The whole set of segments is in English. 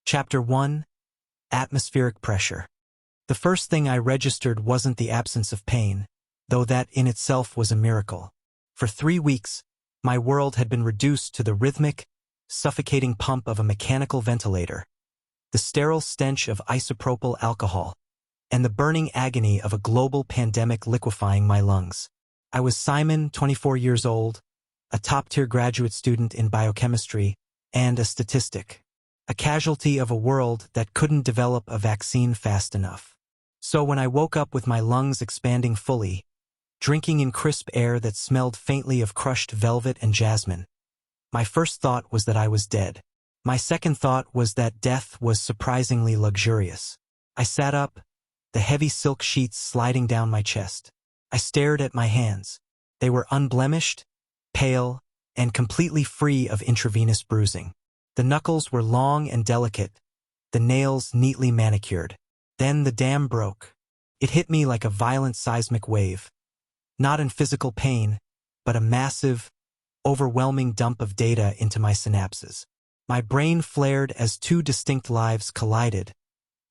Chapter 1. Atmospheric Pressure. The first thing I registered wasn't the absence of pain, though that in itself was a miracle. For 3 weeks, my world had been reduced to the rhythmic, suffocating pump of a mechanical ventilator, the sterile stench of isopropyl alcohol, and the burning agony of a global pandemic liquefying my lungs. I was Simon, 24 years old, a top-tier graduate student in biochemistry, and a statistic. A casualty of a world that couldn't develop a vaccine fast enough. So when I woke up with my lungs expanding fully, drinking in crisp air that smelled faintly of crushed velvet and jasmine, my first thought was that I was dead. My second thought was that death was surprisingly luxurious. I sat up, the heavy silk sheets sliding down my chest. I stared at my hands. They were unblemished, pale, and completely free of intravenous bruising. The knuckles were long and delicate, the nails neatly manicured. Then the dam broke. It hit me like a violent seismic wave. Not in physical pain, but a massive, overwhelming dump of data into my synapses. My brain flared as 2 distinct lives collided,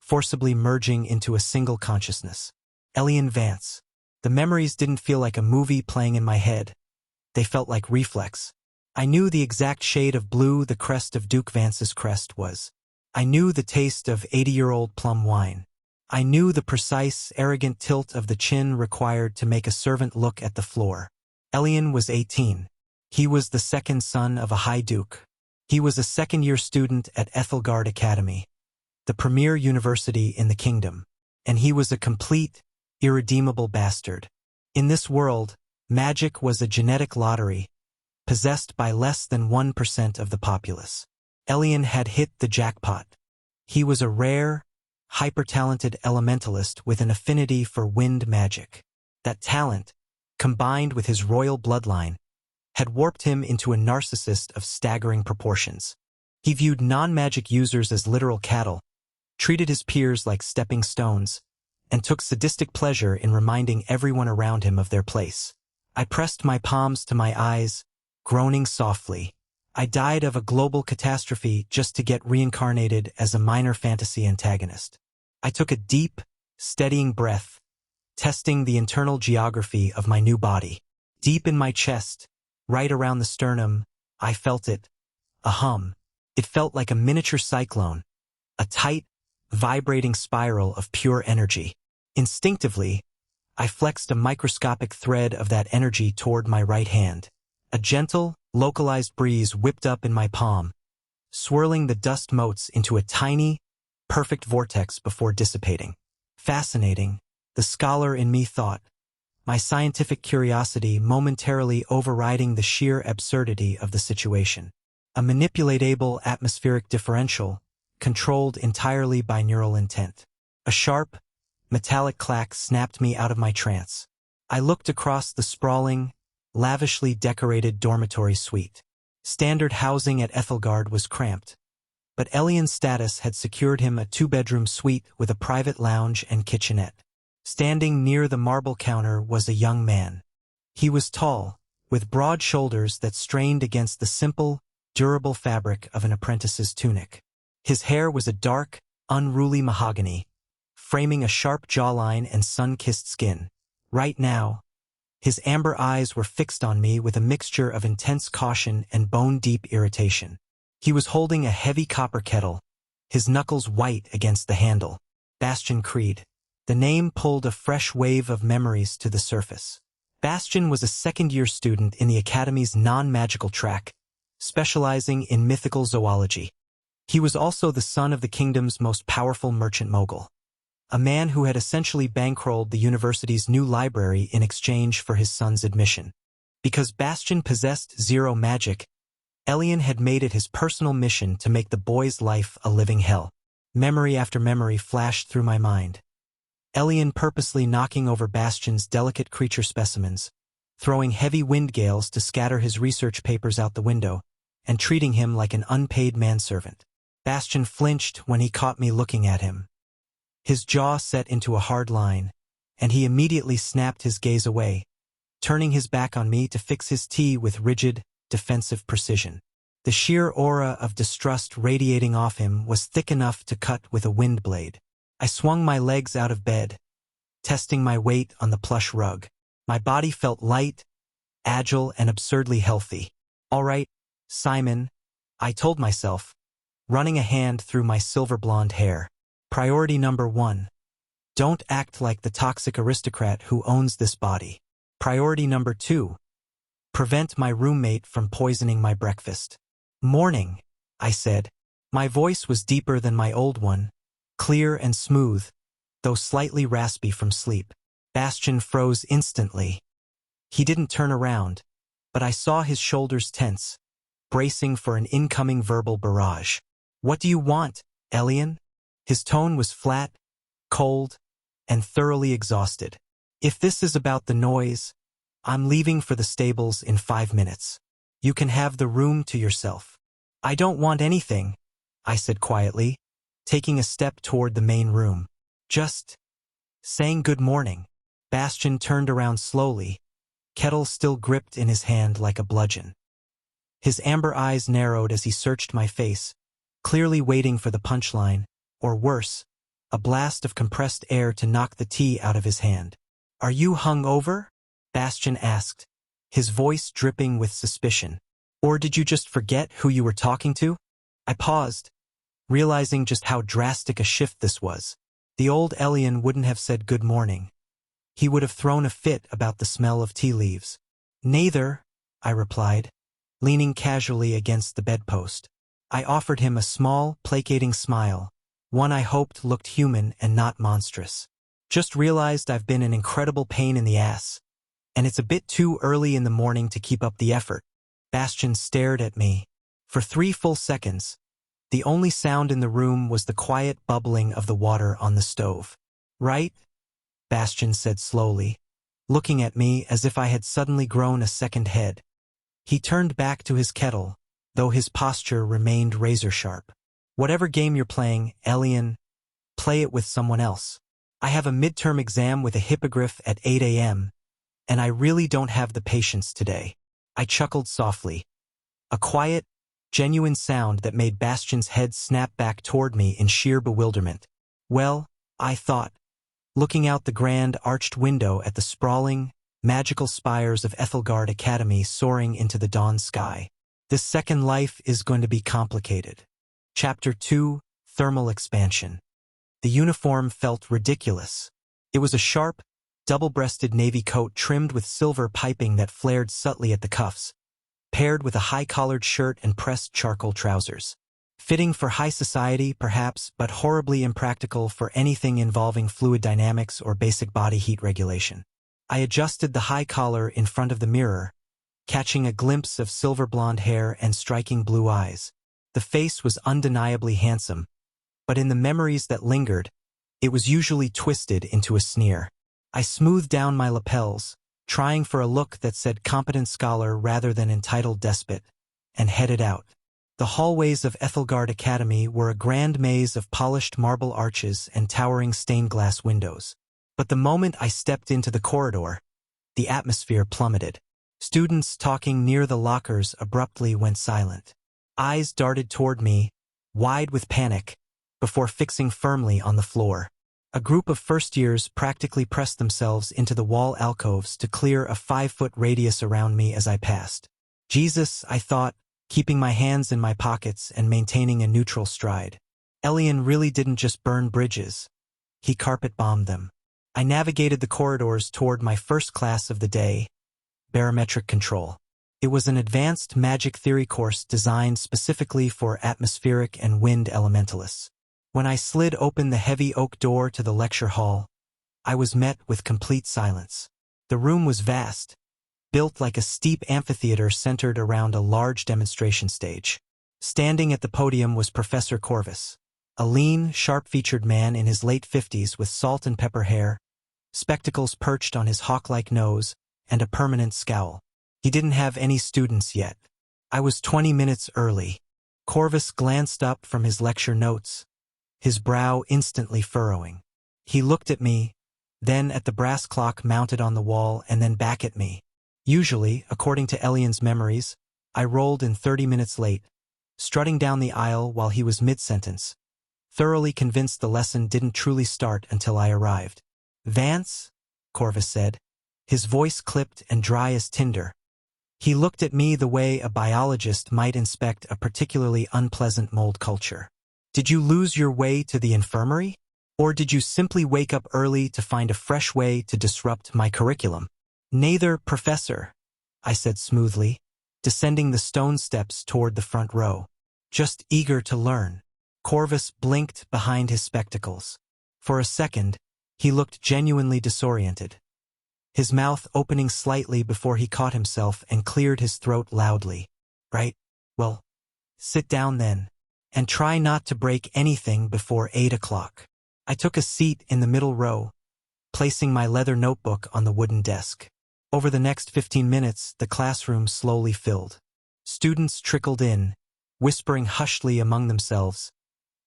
forcibly merging into a single consciousness. Elian Vance. The memories didn't feel like a movie playing in my head. They felt like reflex. I knew the exact shade of blue the crest of Duke Vance's crest was. I knew the taste of 80-year-old plum wine. I knew the precise, arrogant tilt of the chin required to make a servant look at the floor. Elian was 18. He was the second son of a high duke. He was a second-year student at Ethelgard Academy, the premier university in the kingdom. And he was a complete, irredeemable bastard. In this world, magic was a genetic lottery, possessed by less than 1% of the populace. Elian had hit the jackpot. He was a rare, hyper-talented elementalist with an affinity for wind magic. That talent, combined with his royal bloodline, had warped him into a narcissist of staggering proportions. He viewed non-magic users as literal cattle, treated his peers like stepping stones, and took sadistic pleasure in reminding everyone around him of their place. I pressed my palms to my eyes, groaning softly. I died of a global catastrophe just to get reincarnated as a minor fantasy antagonist. I took a deep, steadying breath, testing the internal geography of my new body. Deep in my chest, right around the sternum, I felt it, a hum. It felt like a miniature cyclone, a tight, vibrating spiral of pure energy. Instinctively, I flexed a microscopic thread of that energy toward my right hand. A gentle, localized breeze whipped up in my palm, swirling the dust motes into a tiny, perfect vortex before dissipating. Fascinating, the scholar in me thought, my scientific curiosity momentarily overriding the sheer absurdity of the situation. A manipulatable atmospheric differential, controlled entirely by neural intent. A sharp, metallic clack snapped me out of my trance. I looked across the sprawling, lavishly decorated dormitory suite. Standard housing at Ethelgard was cramped, but Elian's status had secured him a 2-bedroom suite with a private lounge and kitchenette. Standing near the marble counter was a young man. He was tall, with broad shoulders that strained against the simple, durable fabric of an apprentice's tunic. His hair was a dark, unruly mahogany, framing a sharp jawline and sun-kissed skin. Right now, his amber eyes were fixed on me with a mixture of intense caution and bone-deep irritation. He was holding a heavy copper kettle, his knuckles white against the handle. Bastian Creed. The name pulled a fresh wave of memories to the surface. Bastian was a second-year student in the Academy's non-magical track, specializing in mythical zoology. He was also the son of the kingdom's most powerful merchant mogul, a man who had essentially bankrolled the university's new library in exchange for his son's admission. Because Bastian possessed zero magic, Elian had made it his personal mission to make the boy's life a living hell. Memory after memory flashed through my mind. Elian purposely knocking over Bastian's delicate creature specimens, throwing heavy wind gales to scatter his research papers out the window, and treating him like an unpaid manservant. Bastian flinched when he caught me looking at him. His jaw set into a hard line, and he immediately snapped his gaze away, turning his back on me to fix his tea with rigid, defensive precision. The sheer aura of distrust radiating off him was thick enough to cut with a wind blade. I swung my legs out of bed, testing my weight on the plush rug. My body felt light, agile, and absurdly healthy. "All right, Simon," I told myself, running a hand through my silver blonde hair. "Priority number 1. Don't act like the toxic aristocrat who owns this body. Priority number 2. Prevent my roommate from poisoning my breakfast." "Morning," I said. My voice was deeper than my old one, clear and smooth, though slightly raspy from sleep. Bastian froze instantly. He didn't turn around, but I saw his shoulders tense, bracing for an incoming verbal barrage. "What do you want, Elian?" His tone was flat, cold, and thoroughly exhausted. "If this is about the noise, I'm leaving for the stables in 5 minutes. You can have the room to yourself." "I don't want anything," I said quietly, taking a step toward the main room. "Just saying good morning." Bastian turned around slowly, kettle still gripped in his hand like a bludgeon. His amber eyes narrowed as he searched my face, clearly waiting for the punchline, or worse, a blast of compressed air to knock the tea out of his hand. "Are you hung over?" Bastian asked, his voice dripping with suspicion. "Or did you just forget who you were talking to?" I paused, realizing just how drastic a shift this was. The old Elian wouldn't have said good morning. He would have thrown a fit about the smell of tea leaves. "Neither," I replied, leaning casually against the bedpost. I offered him a small, placating smile, one I hoped looked human and not monstrous. "Just realized I've been an incredible pain in the ass, and it's a bit too early in the morning to keep up the effort." Bastian stared at me. For 3 full seconds, the only sound in the room was the quiet bubbling of the water on the stove. "Right?" Bastian said slowly, looking at me as if I had suddenly grown a second head. He turned back to his kettle, though his posture remained razor-sharp. "Whatever game you're playing, Elian, play it with someone else. I have a midterm exam with a hippogriff at 8 a.m., and I really don't have the patience today." I chuckled softly, a quiet, genuine sound that made Bastian's head snap back toward me in sheer bewilderment. "Well," I thought, looking out the grand arched window at the sprawling, magical spires of Ethelgard Academy soaring into the dawn sky, "this second life is going to be complicated." Chapter 2, Thermal Expansion. The uniform felt ridiculous. It was a sharp, double-breasted navy coat trimmed with silver piping that flared subtly at the cuffs, paired with a high-collared shirt and pressed charcoal trousers. Fitting for high society, perhaps, but horribly impractical for anything involving fluid dynamics or basic body heat regulation. I adjusted the high collar in front of the mirror, catching a glimpse of silver blonde hair and striking blue eyes. The face was undeniably handsome, but in the memories that lingered, it was usually twisted into a sneer. I smoothed down my lapels, trying for a look that said competent scholar rather than entitled despot, and headed out. The hallways of Ethelgard Academy were a grand maze of polished marble arches and towering stained glass windows. But the moment I stepped into the corridor, the atmosphere plummeted. Students talking near the lockers abruptly went silent. Eyes darted toward me, wide with panic, before fixing firmly on the floor. A group of first-years practically pressed themselves into the wall alcoves to clear a 5-foot radius around me as I passed. Jesus, I thought, keeping my hands in my pockets and maintaining a neutral stride. Elian really didn't just burn bridges. He carpet-bombed them. I navigated the corridors toward my first class of the day, barometric control. It was an advanced magic theory course designed specifically for atmospheric and wind elementalists. When I slid open the heavy oak door to the lecture hall, I was met with complete silence. The room was vast, built like a steep amphitheater centered around a large demonstration stage. Standing at the podium was Professor Corvus, a lean, sharp-featured man in his late 50s with salt and pepper hair, spectacles perched on his hawk-like nose, and a permanent scowl. He didn't have any students yet. I was 20 minutes early. Corvus glanced up from his lecture notes, his brow instantly furrowing. He looked at me, then at the brass clock mounted on the wall, and then back at me. Usually, according to Elian's memories, I rolled in 30 minutes late, strutting down the aisle while he was mid-sentence, thoroughly convinced the lesson didn't truly start until I arrived. "Vance?" Corvus said, his voice clipped and dry as tinder. He looked at me the way a biologist might inspect a particularly unpleasant mold culture. "Did you lose your way to the infirmary? Or did you simply wake up early to find a fresh way to disrupt my curriculum?" "Neither, Professor," I said smoothly, descending the stone steps toward the front row. "Just eager to learn." Corvus blinked behind his spectacles. For a second, he looked genuinely disoriented, his mouth opening slightly before he caught himself and cleared his throat loudly. "Right, well, sit down then, and try not to break anything before 8 o'clock. I took a seat in the middle row, placing my leather notebook on the wooden desk. Over the next 15 minutes, the classroom slowly filled. Students trickled in, whispering hushly among themselves,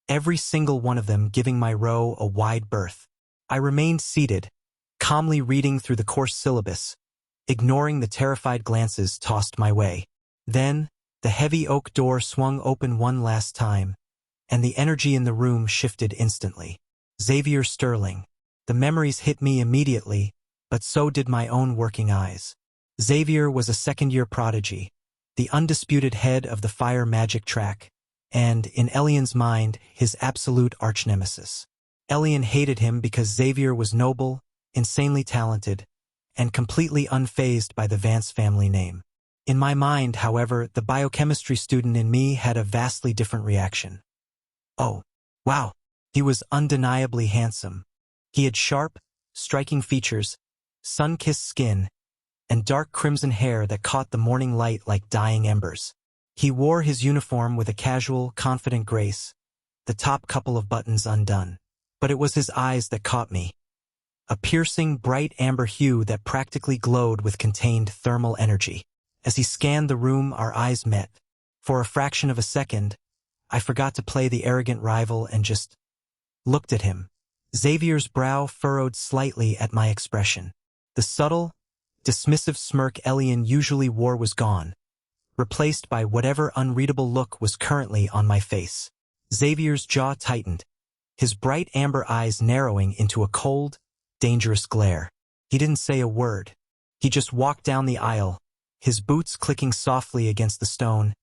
every single one of them giving my row a wide berth. I remained seated, calmly reading through the course syllabus, ignoring the terrified glances tossed my way. Then, the heavy oak door swung open one last time, and the energy in the room shifted instantly. Xavier Sterling. The memories hit me immediately, but so did my own working eyes. Xavier was a second-year prodigy, the undisputed head of the fire magic track, and, in Elian's mind, his absolute arch-nemesis. Elian hated him because Xavier was noble, insanely talented, and completely unfazed by the Vance family name. In my mind, however, the biochemistry student in me had a vastly different reaction. Oh, wow, he was undeniably handsome. He had sharp, striking features, sun-kissed skin, and dark crimson hair that caught the morning light like dying embers. He wore his uniform with a casual, confident grace, the top couple of buttons undone. But it was his eyes that caught me. A piercing, bright amber hue that practically glowed with contained thermal energy. As he scanned the room, our eyes met. For a fraction of a second, I forgot to play the arrogant rival and just looked at him. Xavier's brow furrowed slightly at my expression. The subtle, dismissive smirk Elian usually wore was gone, replaced by whatever unreadable look was currently on my face. Xavier's jaw tightened, his bright amber eyes narrowing into a cold, dangerous glare. He didn't say a word. He just walked down the aisle, his boots clicking softly against the stone,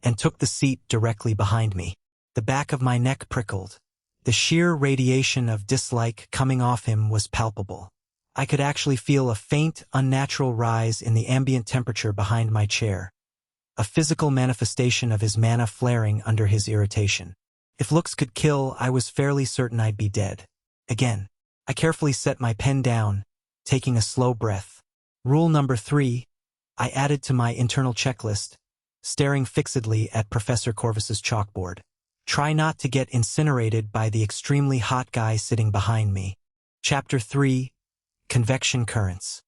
and took the seat directly behind me. The back of my neck prickled. The sheer radiation of dislike coming off him was palpable. I could actually feel a faint, unnatural rise in the ambient temperature behind my chair, a physical manifestation of his mana flaring under his irritation. If looks could kill, I was fairly certain I'd be dead. Again, I carefully set my pen down, taking a slow breath. Rule number 3, I added to my internal checklist, staring fixedly at Professor Corvus's chalkboard. Try not to get incinerated by the extremely hot guy sitting behind me. Chapter 3, Convection Currents.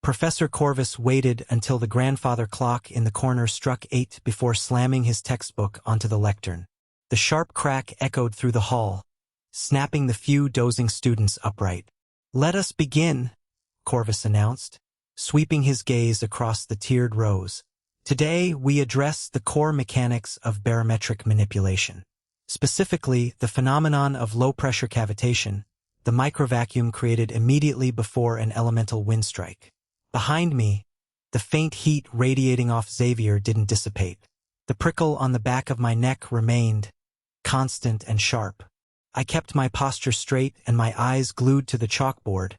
Professor Corvus waited until the grandfather clock in the corner struck 8 before slamming his textbook onto the lectern. The sharp crack echoed through the hall, snapping the few dozing students upright. "Let us begin," Corvus announced, sweeping his gaze across the tiered rows. "Today we address the core mechanics of barometric manipulation. Specifically, the phenomenon of low-pressure cavitation, the microvacuum created immediately before an elemental wind strike. Behind me, the faint heat radiating off Xavier didn't dissipate. The prickle on the back of my neck remained, constant and sharp. I kept my posture straight and my eyes glued to the chalkboard,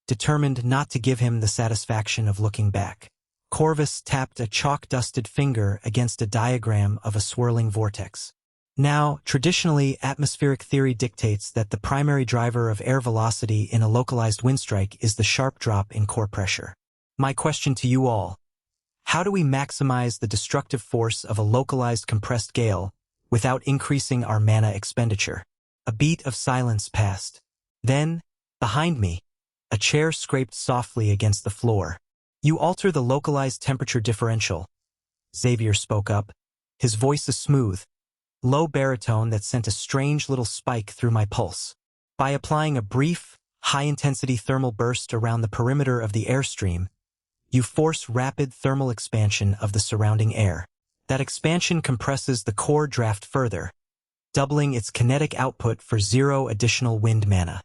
determined not to give him the satisfaction of looking back. Corvus tapped a chalk-dusted finger against a diagram of a swirling vortex. Now, traditionally, atmospheric theory dictates that the primary driver of air velocity in a localized windstrike is the sharp drop in core pressure. My question to you all: how do we maximize the destructive force of a localized compressed gale without increasing our mana expenditure? A beat of silence passed. Then, behind me, a chair scraped softly against the floor. "You alter the localized temperature differential," Xavier spoke up, his voice a smooth, low baritone that sent a strange little spike through my pulse. "By applying a brief, high-intensity thermal burst around the perimeter of the airstream, you force rapid thermal expansion of the surrounding air. That expansion compresses the core draft further, doubling its kinetic output for 0 additional wind mana.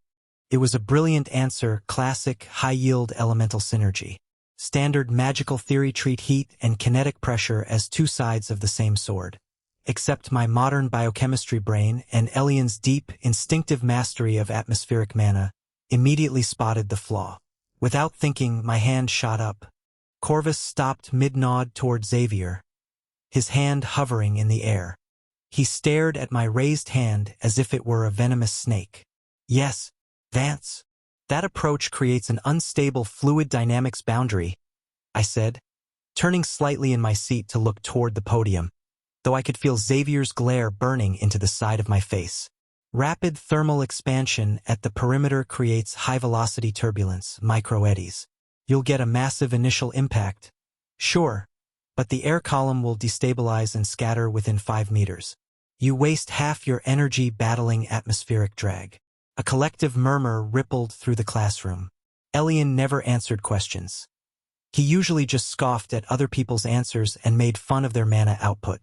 It was a brilliant answer, classic, high-yield elemental synergy. Standard magical theory treat heat and kinetic pressure as two sides of the same sword. Except my modern biochemistry brain and Elian's deep, instinctive mastery of atmospheric mana immediately spotted the flaw. Without thinking, my hand shot up. Corvus stopped mid-nod toward Xavier, his hand hovering in the air. He stared at my raised hand as if it were a venomous snake. Yes, Vance. That approach creates an unstable fluid dynamics boundary, I said, turning slightly in my seat to look toward the podium, though I could feel Xavier's glare burning into the side of my face. Rapid thermal expansion at the perimeter creates high-velocity turbulence, microeddies. You'll get a massive initial impact, sure, but the air column will destabilize and scatter within 5 meters. You waste half your energy battling atmospheric drag. A collective murmur rippled through the classroom. Elian never answered questions. He usually just scoffed at other people's answers and made fun of their mana output.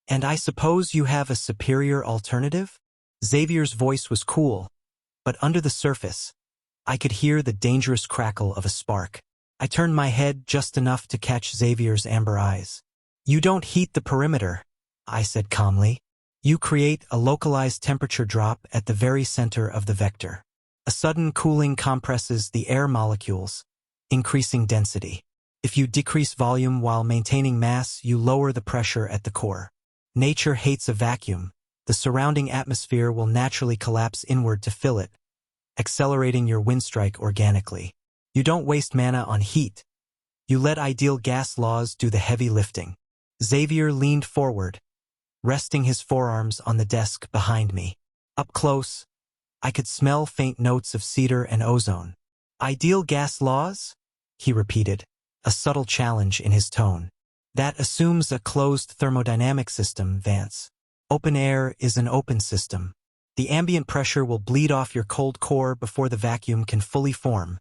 And I suppose you have a superior alternative? Xavier's voice was cool, but under the surface, I could hear the dangerous crackle of a spark. I turned my head just enough to catch Xavier's amber eyes. You don't heat the perimeter, I said calmly. You create a localized temperature drop at the very center of the vector. A sudden cooling compresses the air molecules, increasing density. If you decrease volume while maintaining mass, you lower the pressure at the core. Nature hates a vacuum. The surrounding atmosphere will naturally collapse inward to fill it, accelerating your windstrike organically. You don't waste mana on heat. You let ideal gas laws do the heavy lifting. Xavier leaned forward, resting his forearms on the desk behind me. Up close, I could smell faint notes of cedar and ozone. Ideal gas laws? He repeated, a subtle challenge in his tone. That assumes a closed thermodynamic system, Vance. Open air is an open system. The ambient pressure will bleed off your cold core before the vacuum can fully form,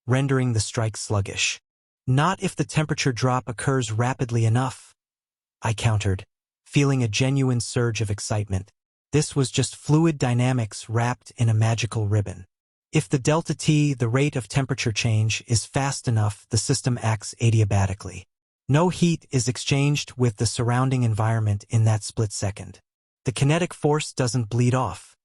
rendering the strike sluggish. Not if the temperature drop occurs rapidly enough, I countered, feeling a genuine surge of excitement. This was just fluid dynamics wrapped in a magical ribbon. If the delta T, the rate of temperature change, is fast enough, the system acts adiabatically. No heat is exchanged with the surrounding environment in that split second. The kinetic force doesn't bleed off.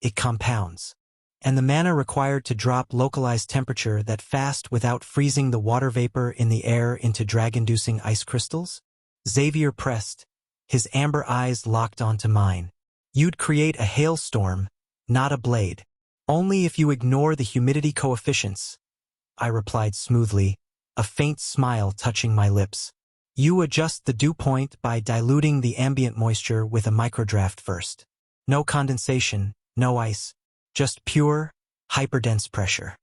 It compounds. And the mana required to drop localized temperature that fast without freezing the water vapor in the air into drag-inducing ice crystals? Xavier pressed, his amber eyes locked onto mine. You'd create a hailstorm, not a blade. Only if you ignore the humidity coefficients, I replied smoothly, a faint smile touching my lips. You adjust the dew point by diluting the ambient moisture with a microdraft first. No condensation, no ice, just pure, hyperdense pressure.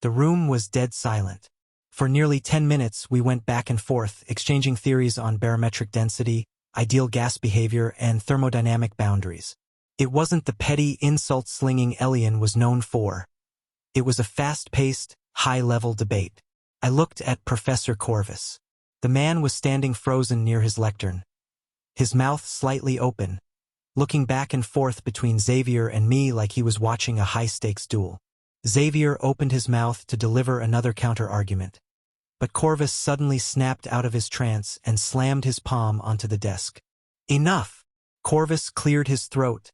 The room was dead silent. For nearly 10 minutes we went back and forth, exchanging theories on barometric density, ideal gas behavior, and thermodynamic boundaries. It wasn't the petty insult-slinging Elian was known for. It was a fast-paced, high-level debate. I looked at Professor Corvus. The man was standing frozen near his lectern, his mouth slightly open, looking back and forth between Xavier and me like he was watching a high-stakes duel. Xavier opened his mouth to deliver another counter-argument, but Corvus suddenly snapped out of his trance and slammed his palm onto the desk. Enough! Corvus cleared his throat,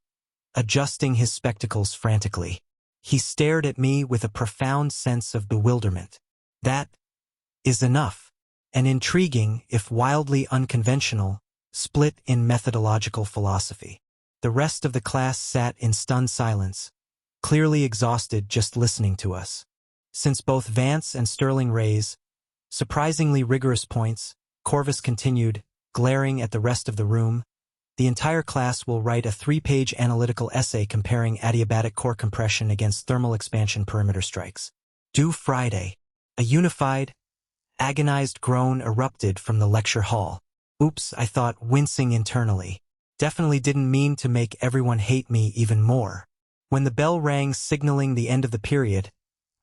adjusting his spectacles frantically. He stared at me with a profound sense of bewilderment. That is enough. An intriguing, if wildly unconventional, split in methodological philosophy. The rest of the class sat in stunned silence, clearly exhausted just listening to us. Since both Vance and Sterling raise surprisingly rigorous points, Corvus continued, glaring at the rest of the room, the entire class will write a 3-page analytical essay comparing adiabatic core compression against thermal expansion perimeter strikes. Due Friday. A unified, agonized groan erupted from the lecture hall. Oops, I thought, wincing internally. Definitely didn't mean to make everyone hate me even more. When the bell rang signaling the end of the period,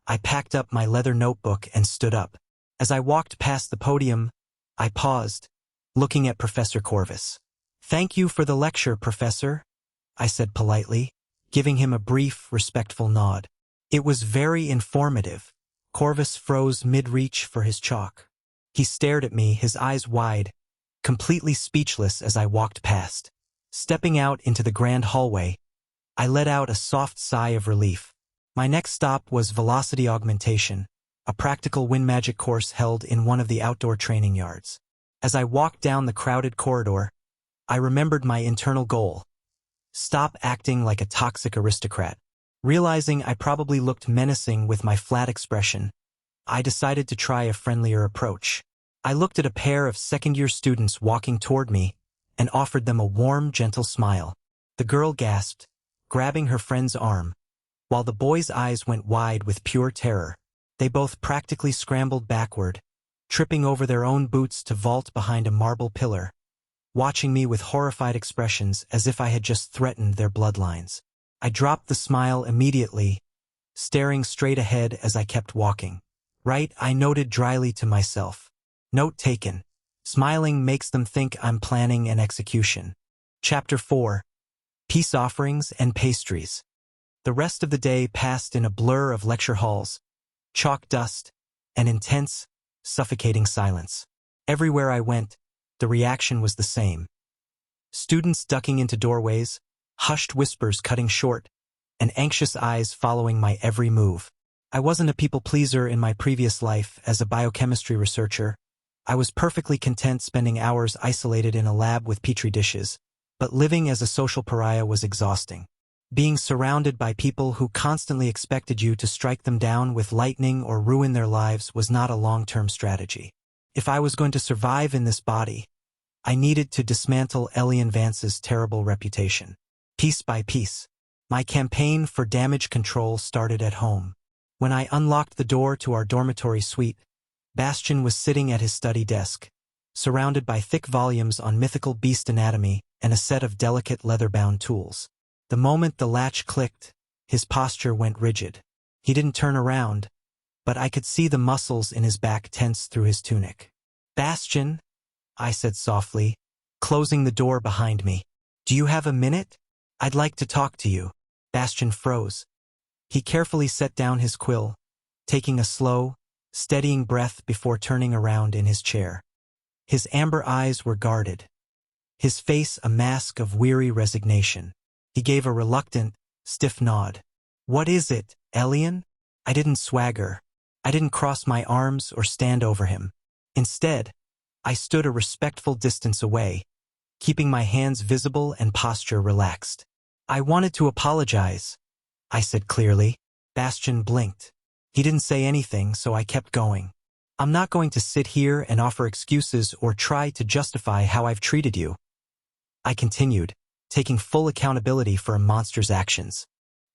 I packed up my leather notebook and stood up. As I walked past the podium, I paused, looking at Professor Corvus. "Thank you for the lecture, Professor," I said politely, giving him a brief, respectful nod. "It was very informative." Corvus froze mid-reach for his chalk. He stared at me, his eyes wide, completely speechless as I walked past. Stepping out into the grand hallway, I let out a soft sigh of relief. My next stop was velocity augmentation, a practical wind magic course held in one of the outdoor training yards. As I walked down the crowded corridor, I remembered my internal goal: stop acting like a toxic aristocrat. Realizing I probably looked menacing with my flat expression, I decided to try a friendlier approach. I looked at a pair of second-year students walking toward me and offered them a warm, gentle smile. The girl gasped, grabbing her friend's arm, while the boy's eyes went wide with pure terror. They both practically scrambled backward, tripping over their own boots to vault behind a marble pillar, watching me with horrified expressions as if I had just threatened their bloodlines. I dropped the smile immediately, staring straight ahead as I kept walking. "Right," I noted dryly to myself. Note taken. Smiling makes them think I'm planning an execution. Chapter 4. Peace Offerings and Pastries. The rest of the day passed in a blur of lecture halls, chalk dust, and intense, suffocating silence. Everywhere I went, the reaction was the same. Students ducking into doorways, hushed whispers cutting short, and anxious eyes following my every move. I wasn't a people-pleaser in my previous life as a biochemistry researcher. I was perfectly content spending hours isolated in a lab with petri dishes, but living as a social pariah was exhausting. Being surrounded by people who constantly expected you to strike them down with lightning or ruin their lives was not a long-term strategy. If I was going to survive in this body, I needed to dismantle Elian Vance's terrible reputation. Piece by piece, my campaign for damage control started at home. When I unlocked the door to our dormitory suite, Bastian was sitting at his study desk, surrounded by thick volumes on mythical beast anatomy and a set of delicate leather-bound tools. The moment the latch clicked, his posture went rigid. He didn't turn around, but I could see the muscles in his back tense through his tunic. "Bastian," I said softly, closing the door behind me. "Do you have a minute? I'd like to talk to you." Bastian froze. He carefully set down his quill, taking a slow, steadying breath before turning around in his chair. His amber eyes were guarded, his face a mask of weary resignation. He gave a reluctant, stiff nod. "What is it, Elian?" I didn't swagger. I didn't cross my arms or stand over him. Instead, I stood a respectful distance away, keeping my hands visible and posture relaxed. "I wanted to apologize," I said clearly. Bastian blinked. He didn't say anything, so I kept going. "I'm not going to sit here and offer excuses or try to justify how I've treated you," I continued, taking full accountability for a monster's actions.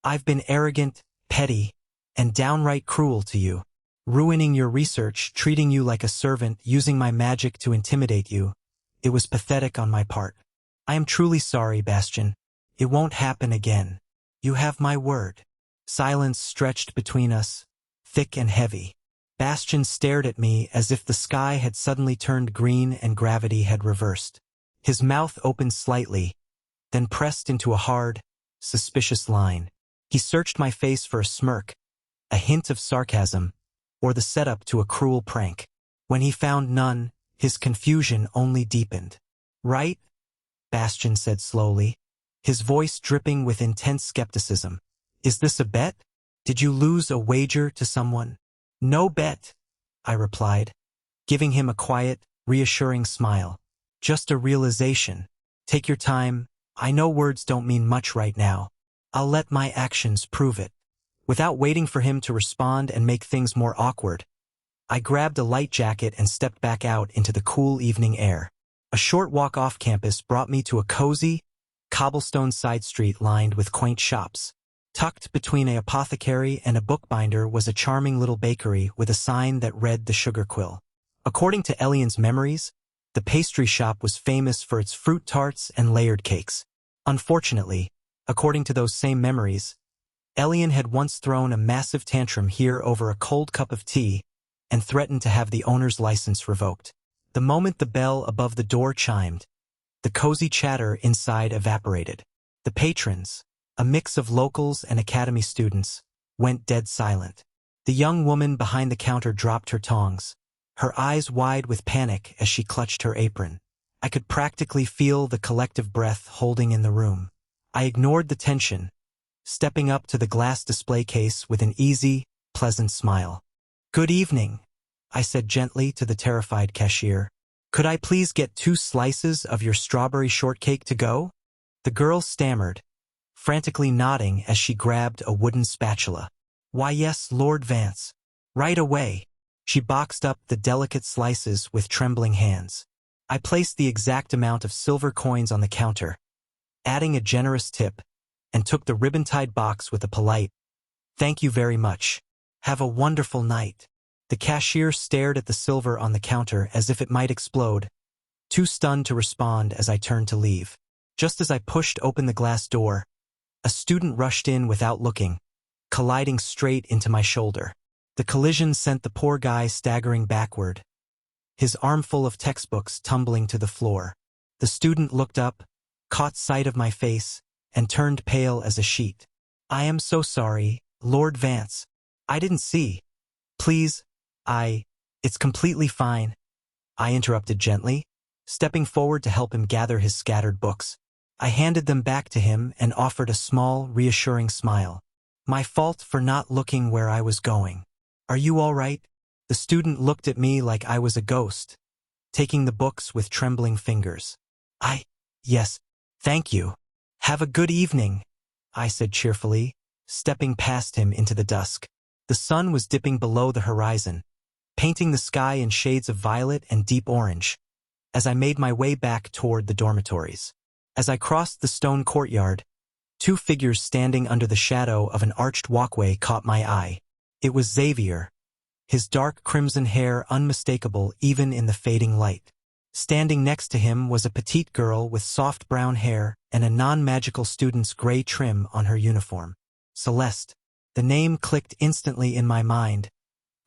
"I've been arrogant, petty, and downright cruel to you. Ruining your research, treating you like a servant, using my magic to intimidate you. It was pathetic on my part. I am truly sorry, Bastian. It won't happen again. You have my word." Silence stretched between us, thick and heavy. Bastian stared at me as if the sky had suddenly turned green and gravity had reversed. His mouth opened slightly, then pressed into a hard, suspicious line. He searched my face for a smirk, a hint of sarcasm, or the setup to a cruel prank. When he found none, his confusion only deepened. "Right?" Bastian said slowly, his voice dripping with intense skepticism. "Is this a bet? Did you lose a wager to someone?" "No bet," I replied, giving him a quiet, reassuring smile. "Just a realization. Take your time. I know words don't mean much right now. I'll let my actions prove it." Without waiting for him to respond and make things more awkward, I grabbed a light jacket and stepped back out into the cool evening air. A short walk off campus brought me to a cozy, cobblestone side street lined with quaint shops. Tucked between an apothecary and a bookbinder was a charming little bakery with a sign that read The Sugar Quill. According to Elian's memories, the pastry shop was famous for its fruit tarts and layered cakes. Unfortunately, according to those same memories, Elian had once thrown a massive tantrum here over a cold cup of tea and threatened to have the owner's license revoked. The moment the bell above the door chimed, the cozy chatter inside evaporated. The patrons, a mix of locals and academy students, went dead silent. The young woman behind the counter dropped her tongs, her eyes wide with panic as she clutched her apron. I could practically feel the collective breath holding in the room. I ignored the tension, stepping up to the glass display case with an easy, pleasant smile. "Good evening," I said gently to the terrified cashier. "Could I please get 2 slices of your strawberry shortcake to go?" The girl stammered, frantically nodding as she grabbed a wooden spatula. "Why yes, Lord Vance. Right away." She boxed up the delicate slices with trembling hands. I placed the exact amount of silver coins on the counter, adding a generous tip, and took the ribbon-tied box with a polite, "Thank you very much. Have a wonderful night." The cashier stared at the silver on the counter as if it might explode, too stunned to respond as I turned to leave. Just as I pushed open the glass door, a student rushed in without looking, colliding straight into my shoulder. The collision sent the poor guy staggering backward, his armful of textbooks tumbling to the floor. The student looked up, caught sight of my face, and turned pale as a sheet. "I am so sorry, Lord Vance. I didn't see. Please, It's completely fine," I interrupted gently, stepping forward to help him gather his scattered books. I handed them back to him and offered a small, reassuring smile. "My fault for not looking where I was going. Are you all right?" The student looked at me like I was a ghost, taking the books with trembling fingers. Yes, thank you. Have a good evening," I said cheerfully, stepping past him into the dusk. The sun was dipping below the horizon, painting the sky in shades of violet and deep orange, as I made my way back toward the dormitories. As I crossed the stone courtyard, 2 figures standing under the shadow of an arched walkway caught my eye. It was Xavier, his dark crimson hair unmistakable even in the fading light. Standing next to him was a petite girl with soft brown hair and a non-magical student's gray trim on her uniform. Celeste. The name clicked instantly in my mind,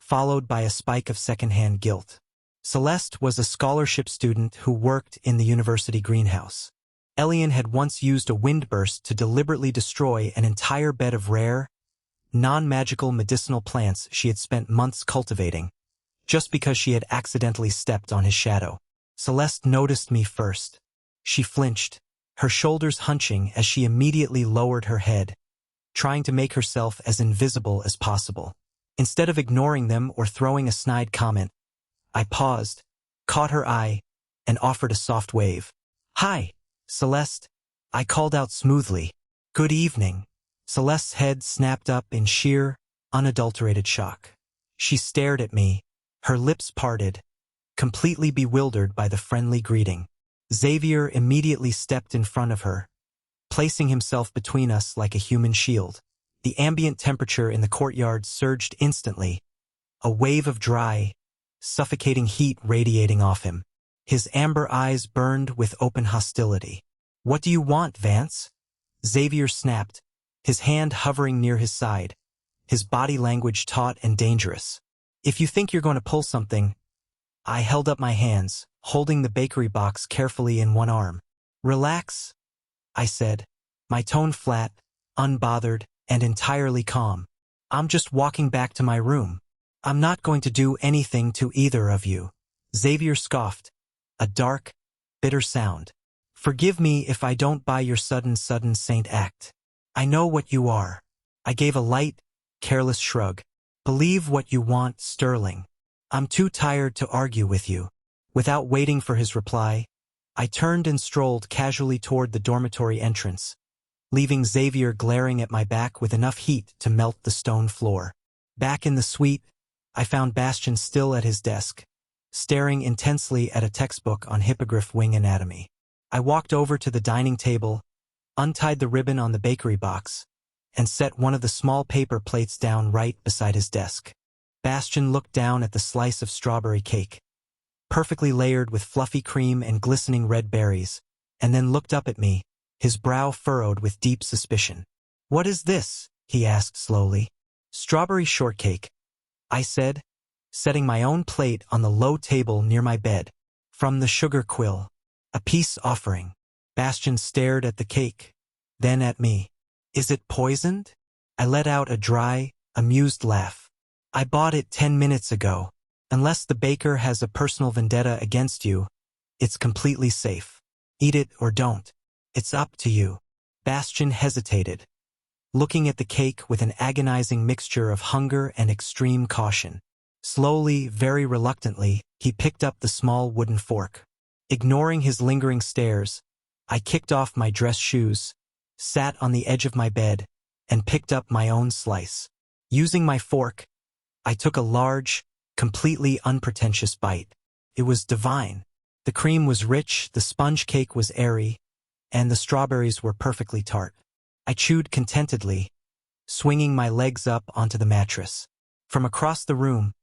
followed by a spike of secondhand guilt. Celeste was a scholarship student who worked in the university greenhouse. Elian had once used a windburst to deliberately destroy an entire bed of rare, non-magical medicinal plants she had spent months cultivating, just because she had accidentally stepped on his shadow. Celeste noticed me first. She flinched, her shoulders hunching as she immediately lowered her head, trying to make herself as invisible as possible. Instead of ignoring them or throwing a snide comment, I paused, caught her eye, and offered a soft wave. "Hi, Celeste," I called out smoothly. "Good evening." Celeste's head snapped up in sheer, unadulterated shock. She stared at me, her lips parted, completely bewildered by the friendly greeting. Xavier immediately stepped in front of her, placing himself between us like a human shield. The ambient temperature in the courtyard surged instantly, a wave of dry, suffocating heat radiating off him. His amber eyes burned with open hostility. "What do you want, Vance?" Xavier snapped, his hand hovering near his side, his body language taut and dangerous. "If you think you're going to pull something—" I held up my hands, holding the bakery box carefully in one arm. "Relax," I said, my tone flat, unbothered, and entirely calm. "I'm just walking back to my room. I'm not going to do anything to either of you." Xavier scoffed, a dark, bitter sound. "Forgive me if I don't buy your sudden saint act. I know what you are." I gave a light, careless shrug. "Believe what you want, Sterling. I'm too tired to argue with you." Without waiting for his reply, I turned and strolled casually toward the dormitory entrance, leaving Xavier glaring at my back with enough heat to melt the stone floor. Back in the suite, I found Bastian still at his desk, staring intensely at a textbook on hippogriff wing anatomy. I walked over to the dining table, untied the ribbon on the bakery box, and set one of the small paper plates down right beside his desk. Bastian looked down at the slice of strawberry cake, perfectly layered with fluffy cream and glistening red berries, and then looked up at me, his brow furrowed with deep suspicion. "What is this?" he asked slowly. "Strawberry shortcake," I said, setting my own plate on the low table near my bed. From the sugar quill. A peace offering. Bastian stared at the cake, then at me. Is it poisoned? I let out a dry, amused laugh. I bought it 10 minutes ago. Unless the baker has a personal vendetta against you, it's completely safe. Eat it or don't. It's up to you. Bastian hesitated, looking at the cake with an agonizing mixture of hunger and extreme caution. Slowly, very reluctantly, he picked up the small wooden fork. Ignoring his lingering stares, I kicked off my dress shoes, sat on the edge of my bed, and picked up my own slice. Using my fork, I took a large, completely unpretentious bite. It was divine. The cream was rich, the sponge cake was airy, and the strawberries were perfectly tart. I chewed contentedly, swinging my legs up onto the mattress. From across the room,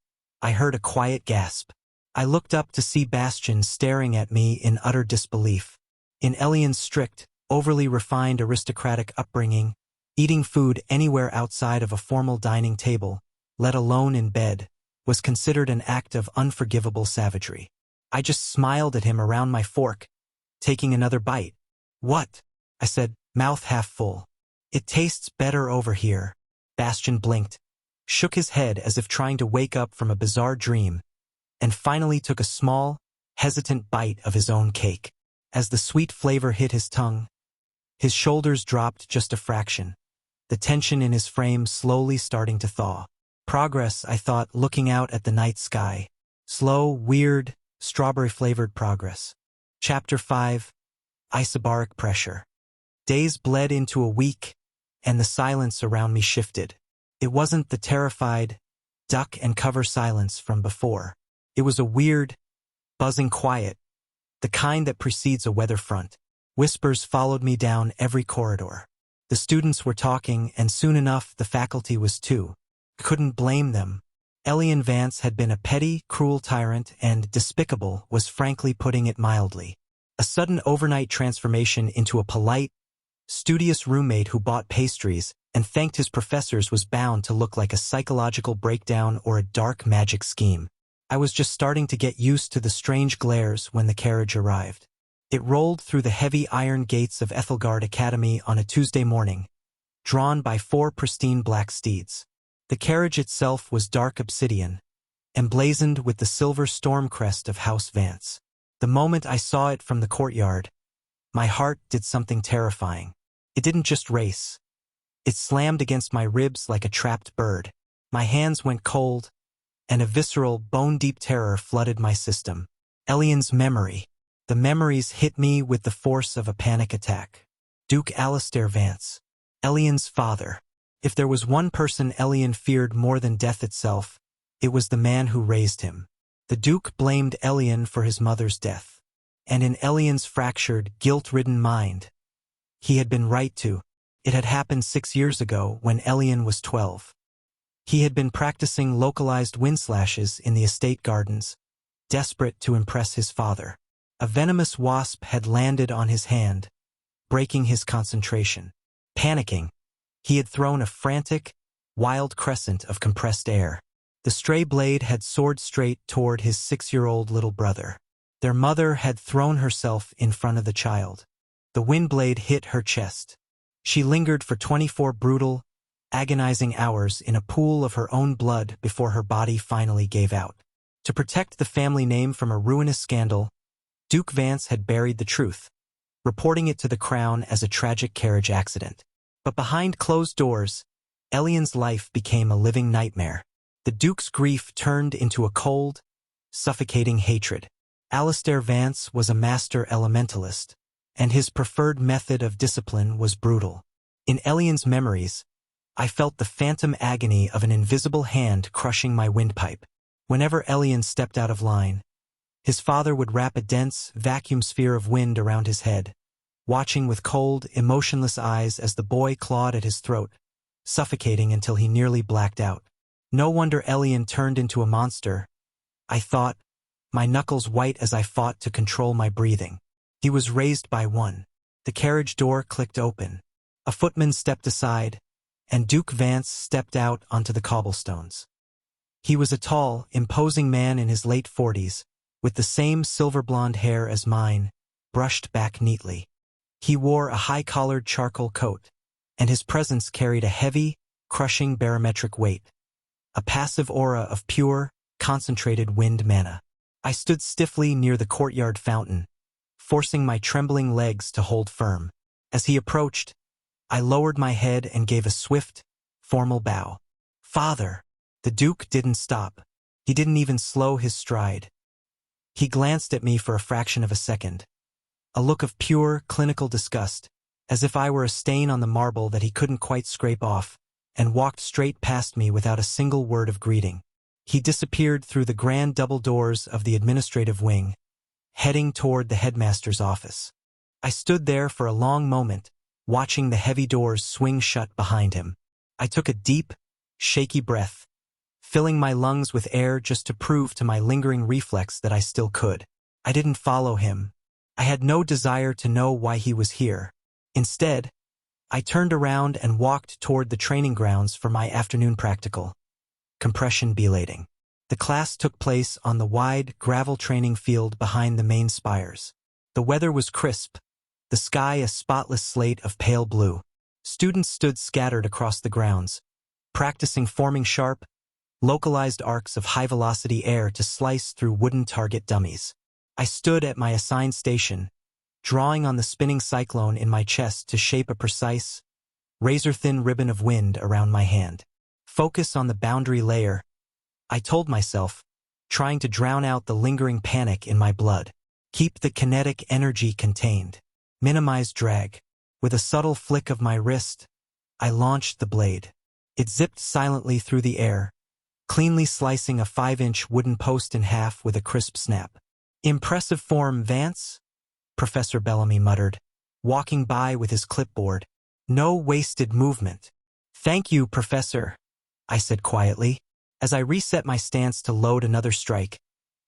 I heard a quiet gasp. I looked up to see Bastian staring at me in utter disbelief. In Elian's strict, overly refined aristocratic upbringing, eating food anywhere outside of a formal dining table, let alone in bed, was considered an act of unforgivable savagery. I just smiled at him around my fork, taking another bite. What? I said, mouth half full. It tastes better over here. Bastian blinked, shook his head as if trying to wake up from a bizarre dream, and finally took a small, hesitant bite of his own cake. As the sweet flavor hit his tongue, his shoulders dropped just a fraction, the tension in his frame slowly starting to thaw. Progress, I thought, looking out at the night sky. Slow, weird, strawberry-flavored progress. Chapter 5. Isobaric Pressure. Days bled into a week, and the silence around me shifted. It wasn't the terrified, duck-and-cover silence from before. It was a weird, buzzing quiet, the kind that precedes a weather front. Whispers followed me down every corridor. The students were talking, and soon enough the faculty was too. Couldn't blame them. Elian Vance had been a petty, cruel tyrant, and despicable was frankly putting it mildly. A sudden overnight transformation into a polite, studious roommate who bought pastries and thanked his professors was bound to look like a psychological breakdown or a dark magic scheme. I was just starting to get used to the strange glares when the carriage arrived. It rolled through the heavy iron gates of Ethelgard Academy on a Tuesday morning, drawn by 4 pristine black steeds. The carriage itself was dark obsidian, emblazoned with the silver storm crest of House Vance. The moment I saw it from the courtyard, my heart did something terrifying. It didn't just race. It slammed against my ribs like a trapped bird. My hands went cold, and a visceral, bone-deep terror flooded my system. Elian's memory. The memories hit me with the force of a panic attack. Duke Alistair Vance. Elian's father. If there was one person Elian feared more than death itself, it was the man who raised him. The Duke blamed Elian for his mother's death. And in Elian's fractured, guilt-ridden mind, he had been right to. It had happened 6 years ago when Elian was 12. He had been practicing localized wind slashes in the estate gardens, desperate to impress his father. A venomous wasp had landed on his hand, breaking his concentration. Panicking, he had thrown a frantic, wild crescent of compressed air. The stray blade had soared straight toward his 6-year-old little brother. Their mother had thrown herself in front of the child. The wind blade hit her chest. She lingered for 24 brutal, agonizing hours in a pool of her own blood before her body finally gave out. To protect the family name from a ruinous scandal, Duke Vance had buried the truth, reporting it to the crown as a tragic carriage accident. But behind closed doors, Elian's life became a living nightmare. The Duke's grief turned into a cold, suffocating hatred. Alistair Vance was a master elementalist, and his preferred method of discipline was brutal. In Elian's memories, I felt the phantom agony of an invisible hand crushing my windpipe. Whenever Elian stepped out of line, his father would wrap a dense, vacuum sphere of wind around his head, watching with cold, emotionless eyes as the boy clawed at his throat, suffocating until he nearly blacked out. No wonder Elian turned into a monster, I thought, my knuckles white as I fought to control my breathing. He was raised by one. The carriage door clicked open. A footman stepped aside, and Duke Vance stepped out onto the cobblestones. He was a tall, imposing man in his late 40s, with the same silver-blonde hair as mine, brushed back neatly. He wore a high-collared charcoal coat, and his presence carried a heavy, crushing barometric weight, a passive aura of pure, concentrated wind mana. I stood stiffly near the courtyard fountain, forcing my trembling legs to hold firm. As he approached, I lowered my head and gave a swift, formal bow. "Father!" The Duke didn't stop. He didn't even slow his stride. He glanced at me for a fraction of a second, a look of pure, clinical disgust, as if I were a stain on the marble that he couldn't quite scrape off, and walked straight past me without a single word of greeting. He disappeared through the grand double doors of the administrative wing, heading toward the headmaster's office. I stood there for a long moment, watching the heavy doors swing shut behind him. I took a deep, shaky breath, filling my lungs with air just to prove to my lingering reflex that I still could. I didn't follow him. I had no desire to know why he was here. Instead, I turned around and walked toward the training grounds for my afternoon practical, compression belading. The class took place on the wide, gravel training field behind the main spires. The weather was crisp, the sky a spotless slate of pale blue. Students stood scattered across the grounds, practicing forming sharp, localized arcs of high-velocity air to slice through wooden target dummies. I stood at my assigned station, drawing on the spinning cyclone in my chest to shape a precise, razor-thin ribbon of wind around my hand. Focus on the boundary layer, I told myself, trying to drown out the lingering panic in my blood. Keep the kinetic energy contained. Minimize drag. With a subtle flick of my wrist, I launched the blade. It zipped silently through the air, cleanly slicing a 5-inch wooden post in half with a crisp snap. "Impressive form, Vance," Professor Bellamy muttered, walking by with his clipboard. "No wasted movement." "Thank you, Professor," I said quietly. As I reset my stance to load another strike,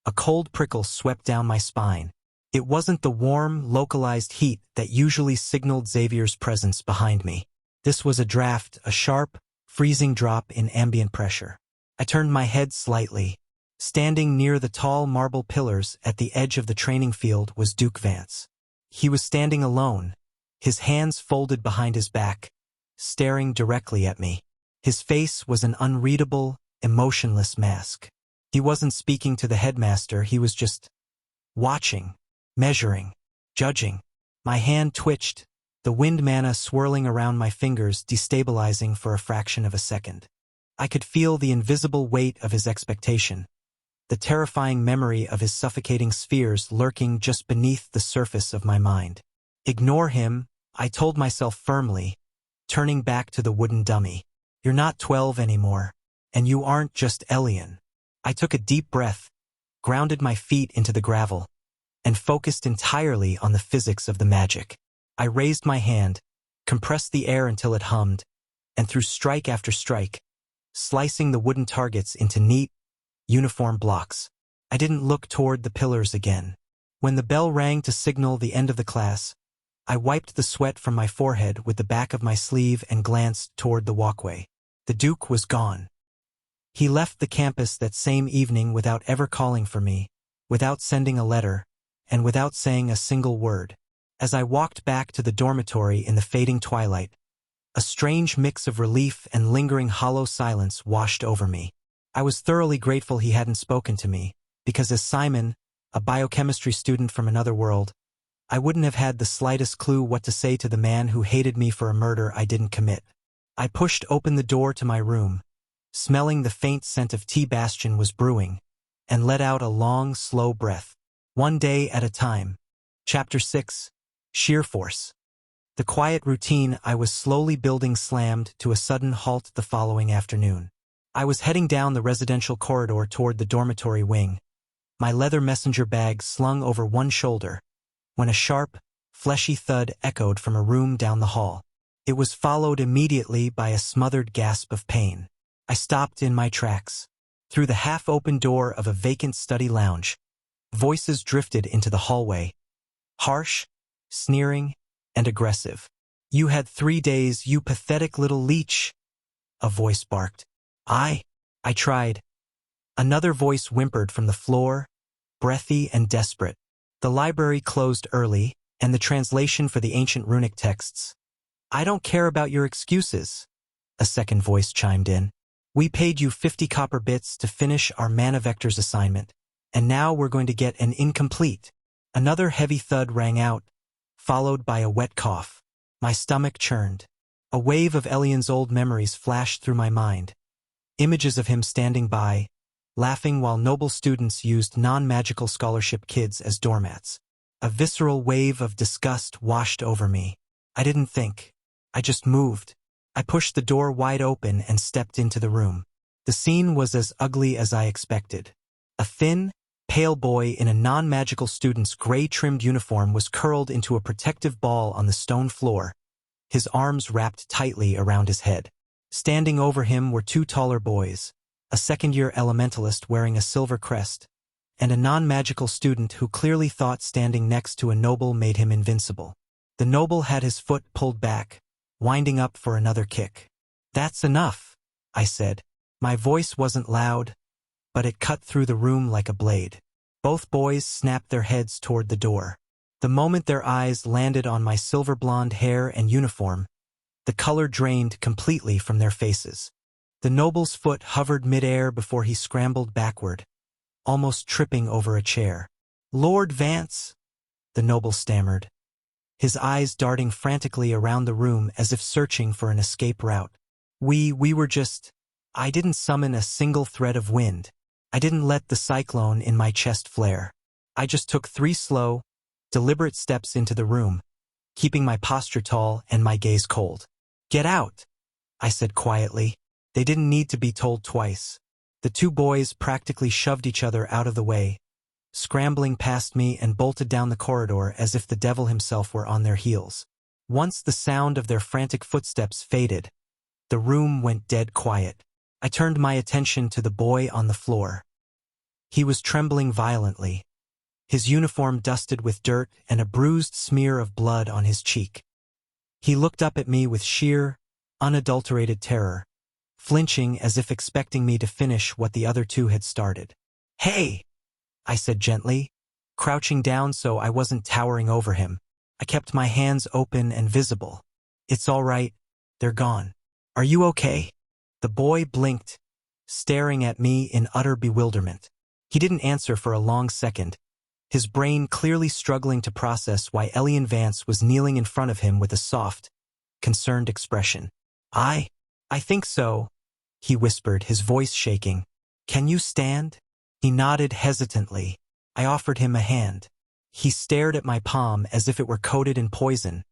a cold prickle swept down my spine. It wasn't the warm, localized heat that usually signaled Xavier's presence behind me. This was a draft, a sharp, freezing drop in ambient pressure. I turned my head slightly. Standing near the tall marble pillars at the edge of the training field was Duke Vance. He was standing alone, his hands folded behind his back, staring directly at me. His face was an unreadable, emotionless mask. He wasn't speaking to the headmaster, he was just watching, measuring, judging. My hand twitched, the wind mana swirling around my fingers, destabilizing for a fraction of a second. I could feel the invisible weight of his expectation, the terrifying memory of his suffocating spheres lurking just beneath the surface of my mind. "Ignore him," I told myself firmly, turning back to the wooden dummy. "You're not 12 anymore, and you aren't just Elian." I took a deep breath, grounded my feet into the gravel, and focused entirely on the physics of the magic. I raised my hand, compressed the air until it hummed, and threw strike after strike, slicing the wooden targets into neat, uniform blocks. I didn't look toward the pillars again. When the bell rang to signal the end of the class, I wiped the sweat from my forehead with the back of my sleeve and glanced toward the walkway. The Duke was gone. He left the campus that same evening without ever calling for me, without sending a letter, and without saying a single word. As I walked back to the dormitory in the fading twilight, a strange mix of relief and lingering hollow silence washed over me. I was thoroughly grateful he hadn't spoken to me, because as Simon, a biochemistry student from another world, I wouldn't have had the slightest clue what to say to the man who hated me for a murder I didn't commit. I pushed open the door to my room, smelling the faint scent of tea Bastion was brewing, and let out a long, slow breath. One day at a time. Chapter 6. Sheer Force. The quiet routine I was slowly building slammed to a sudden halt the following afternoon. I was heading down the residential corridor toward the dormitory wing, my leather messenger bag slung over one shoulder, when a sharp, fleshy thud echoed from a room down the hall. It was followed immediately by a smothered gasp of pain. I stopped in my tracks. Through the half-open door of a vacant study lounge, voices drifted into the hallway, harsh, sneering, and aggressive. "You had 3 days, you pathetic little leech," a voice barked. I tried. Another voice whimpered from the floor, breathy and desperate. The library closed early, and the translation for the ancient runic texts. "I don't care about your excuses," a second voice chimed in. "We paid you 50 copper bits to finish our mana vectors assignment, and now we're going to get an incomplete." Another heavy thud rang out, followed by a wet cough. My stomach churned. A wave of Elian's old memories flashed through my mind. Images of him standing by, laughing while noble students used non-magical scholarship kids as doormats. A visceral wave of disgust washed over me. I didn't think. I just moved. I pushed the door wide open and stepped into the room. The scene was as ugly as I expected. A thin, pale boy in a non-magical student's gray-trimmed uniform was curled into a protective ball on the stone floor, his arms wrapped tightly around his head. Standing over him were two taller boys, a second-year elementalist wearing a silver crest, and a non-magical student who clearly thought standing next to a noble made him invincible. The noble had his foot pulled back, winding up for another kick. "That's enough," I said. My voice wasn't loud, but it cut through the room like a blade. Both boys snapped their heads toward the door. The moment their eyes landed on my silver-blonde hair and uniform, the color drained completely from their faces. The noble's foot hovered midair before he scrambled backward, almost tripping over a chair. "Lord Vance," the noble stammered, his eyes darting frantically around the room as if searching for an escape route. We were just... I didn't summon a single thread of wind. I didn't let the cyclone in my chest flare. I just took 3 slow, deliberate steps into the room, keeping my posture tall and my gaze cold. "Get out," I said quietly. They didn't need to be told twice. The two boys practically shoved each other out of the way, scrambling past me and bolted down the corridor as if the devil himself were on their heels. Once the sound of their frantic footsteps faded, the room went dead quiet. I turned my attention to the boy on the floor. He was trembling violently, his uniform dusted with dirt and a bruised smear of blood on his cheek. He looked up at me with sheer, unadulterated terror, flinching as if expecting me to finish what the other two had started. "Hey!" I said gently, crouching down so I wasn't towering over him. I kept my hands open and visible. "It's all right, they're gone. Are you okay?" The boy blinked, staring at me in utter bewilderment. He didn't answer for a long second, his brain clearly struggling to process why Elian Vance was kneeling in front of him with a soft, concerned expression. I think so," he whispered, his voice shaking. "Can you stand?" He nodded hesitantly. I offered him a hand. He stared at my palm as if it were coated in poison,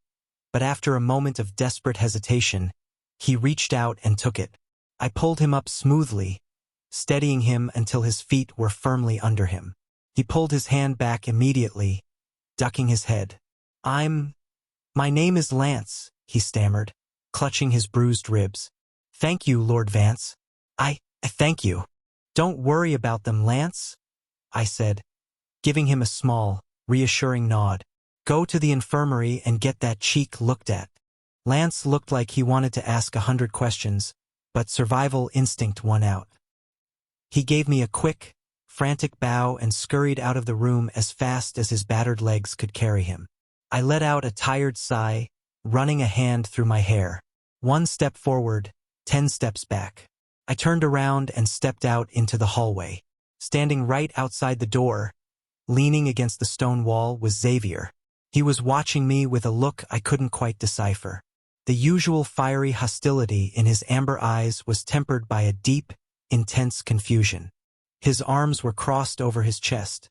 but after a moment of desperate hesitation, he reached out and took it. I pulled him up smoothly, steadying him until his feet were firmly under him. He pulled his hand back immediately, ducking his head. My name is Lance," he stammered, clutching his bruised ribs. "Thank you, Lord Vance. I thank you." "Don't worry about them, Lance," I said, giving him a small, reassuring nod. "Go to the infirmary and get that cheek looked at." Lance looked like he wanted to ask 100 questions, but survival instinct won out. He gave me a quick, frantic bow and scurried out of the room as fast as his battered legs could carry him. I let out a tired sigh, running a hand through my hair. 1 step forward, 10 steps back. I turned around and stepped out into the hallway. Standing right outside the door, leaning against the stone wall, was Xavier. He was watching me with a look I couldn't quite decipher. The usual fiery hostility in his amber eyes was tempered by a deep, intense confusion. His arms were crossed over his chest,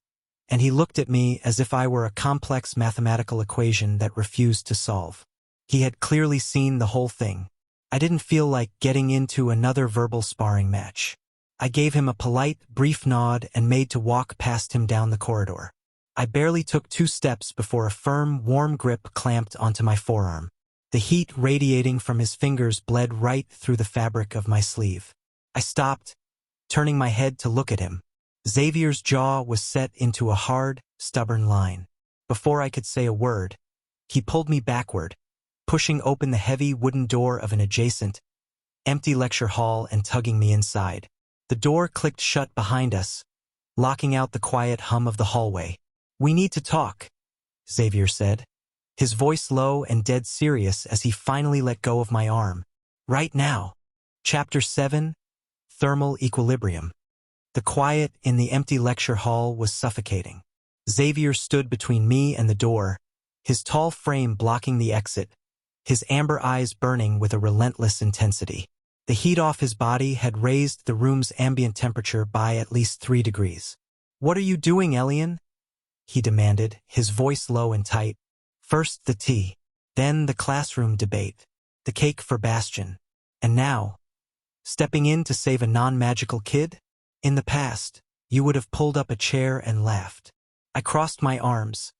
and he looked at me as if I were a complex mathematical equation that refused to solve. He had clearly seen the whole thing. I didn't feel like getting into another verbal sparring match. I gave him a polite, brief nod and made to walk past him down the corridor. I barely took 2 steps before a firm, warm grip clamped onto my forearm. The heat radiating from his fingers bled right through the fabric of my sleeve. I stopped, turning my head to look at him. Xavier's jaw was set into a hard, stubborn line. Before I could say a word, he pulled me backward, pushing open the heavy wooden door of an adjacent, empty lecture hall and tugging me inside. The door clicked shut behind us, locking out the quiet hum of the hallway. "We need to talk," Xavier said, his voice low and dead serious as he finally let go of my arm. "Right now." Chapter 7, Thermal Equilibrium. The quiet in the empty lecture hall was suffocating. Xavier stood between me and the door, his tall frame blocking the exit, his amber eyes burning with a relentless intensity. The heat off his body had raised the room's ambient temperature by at least 3 degrees. "What are you doing, Elian?" he demanded, his voice low and tight. "First the tea, then the classroom debate, the cake for Bastion. And now, stepping in to save a non-magical kid? In the past, you would have pulled up a chair and laughed." I crossed my arms,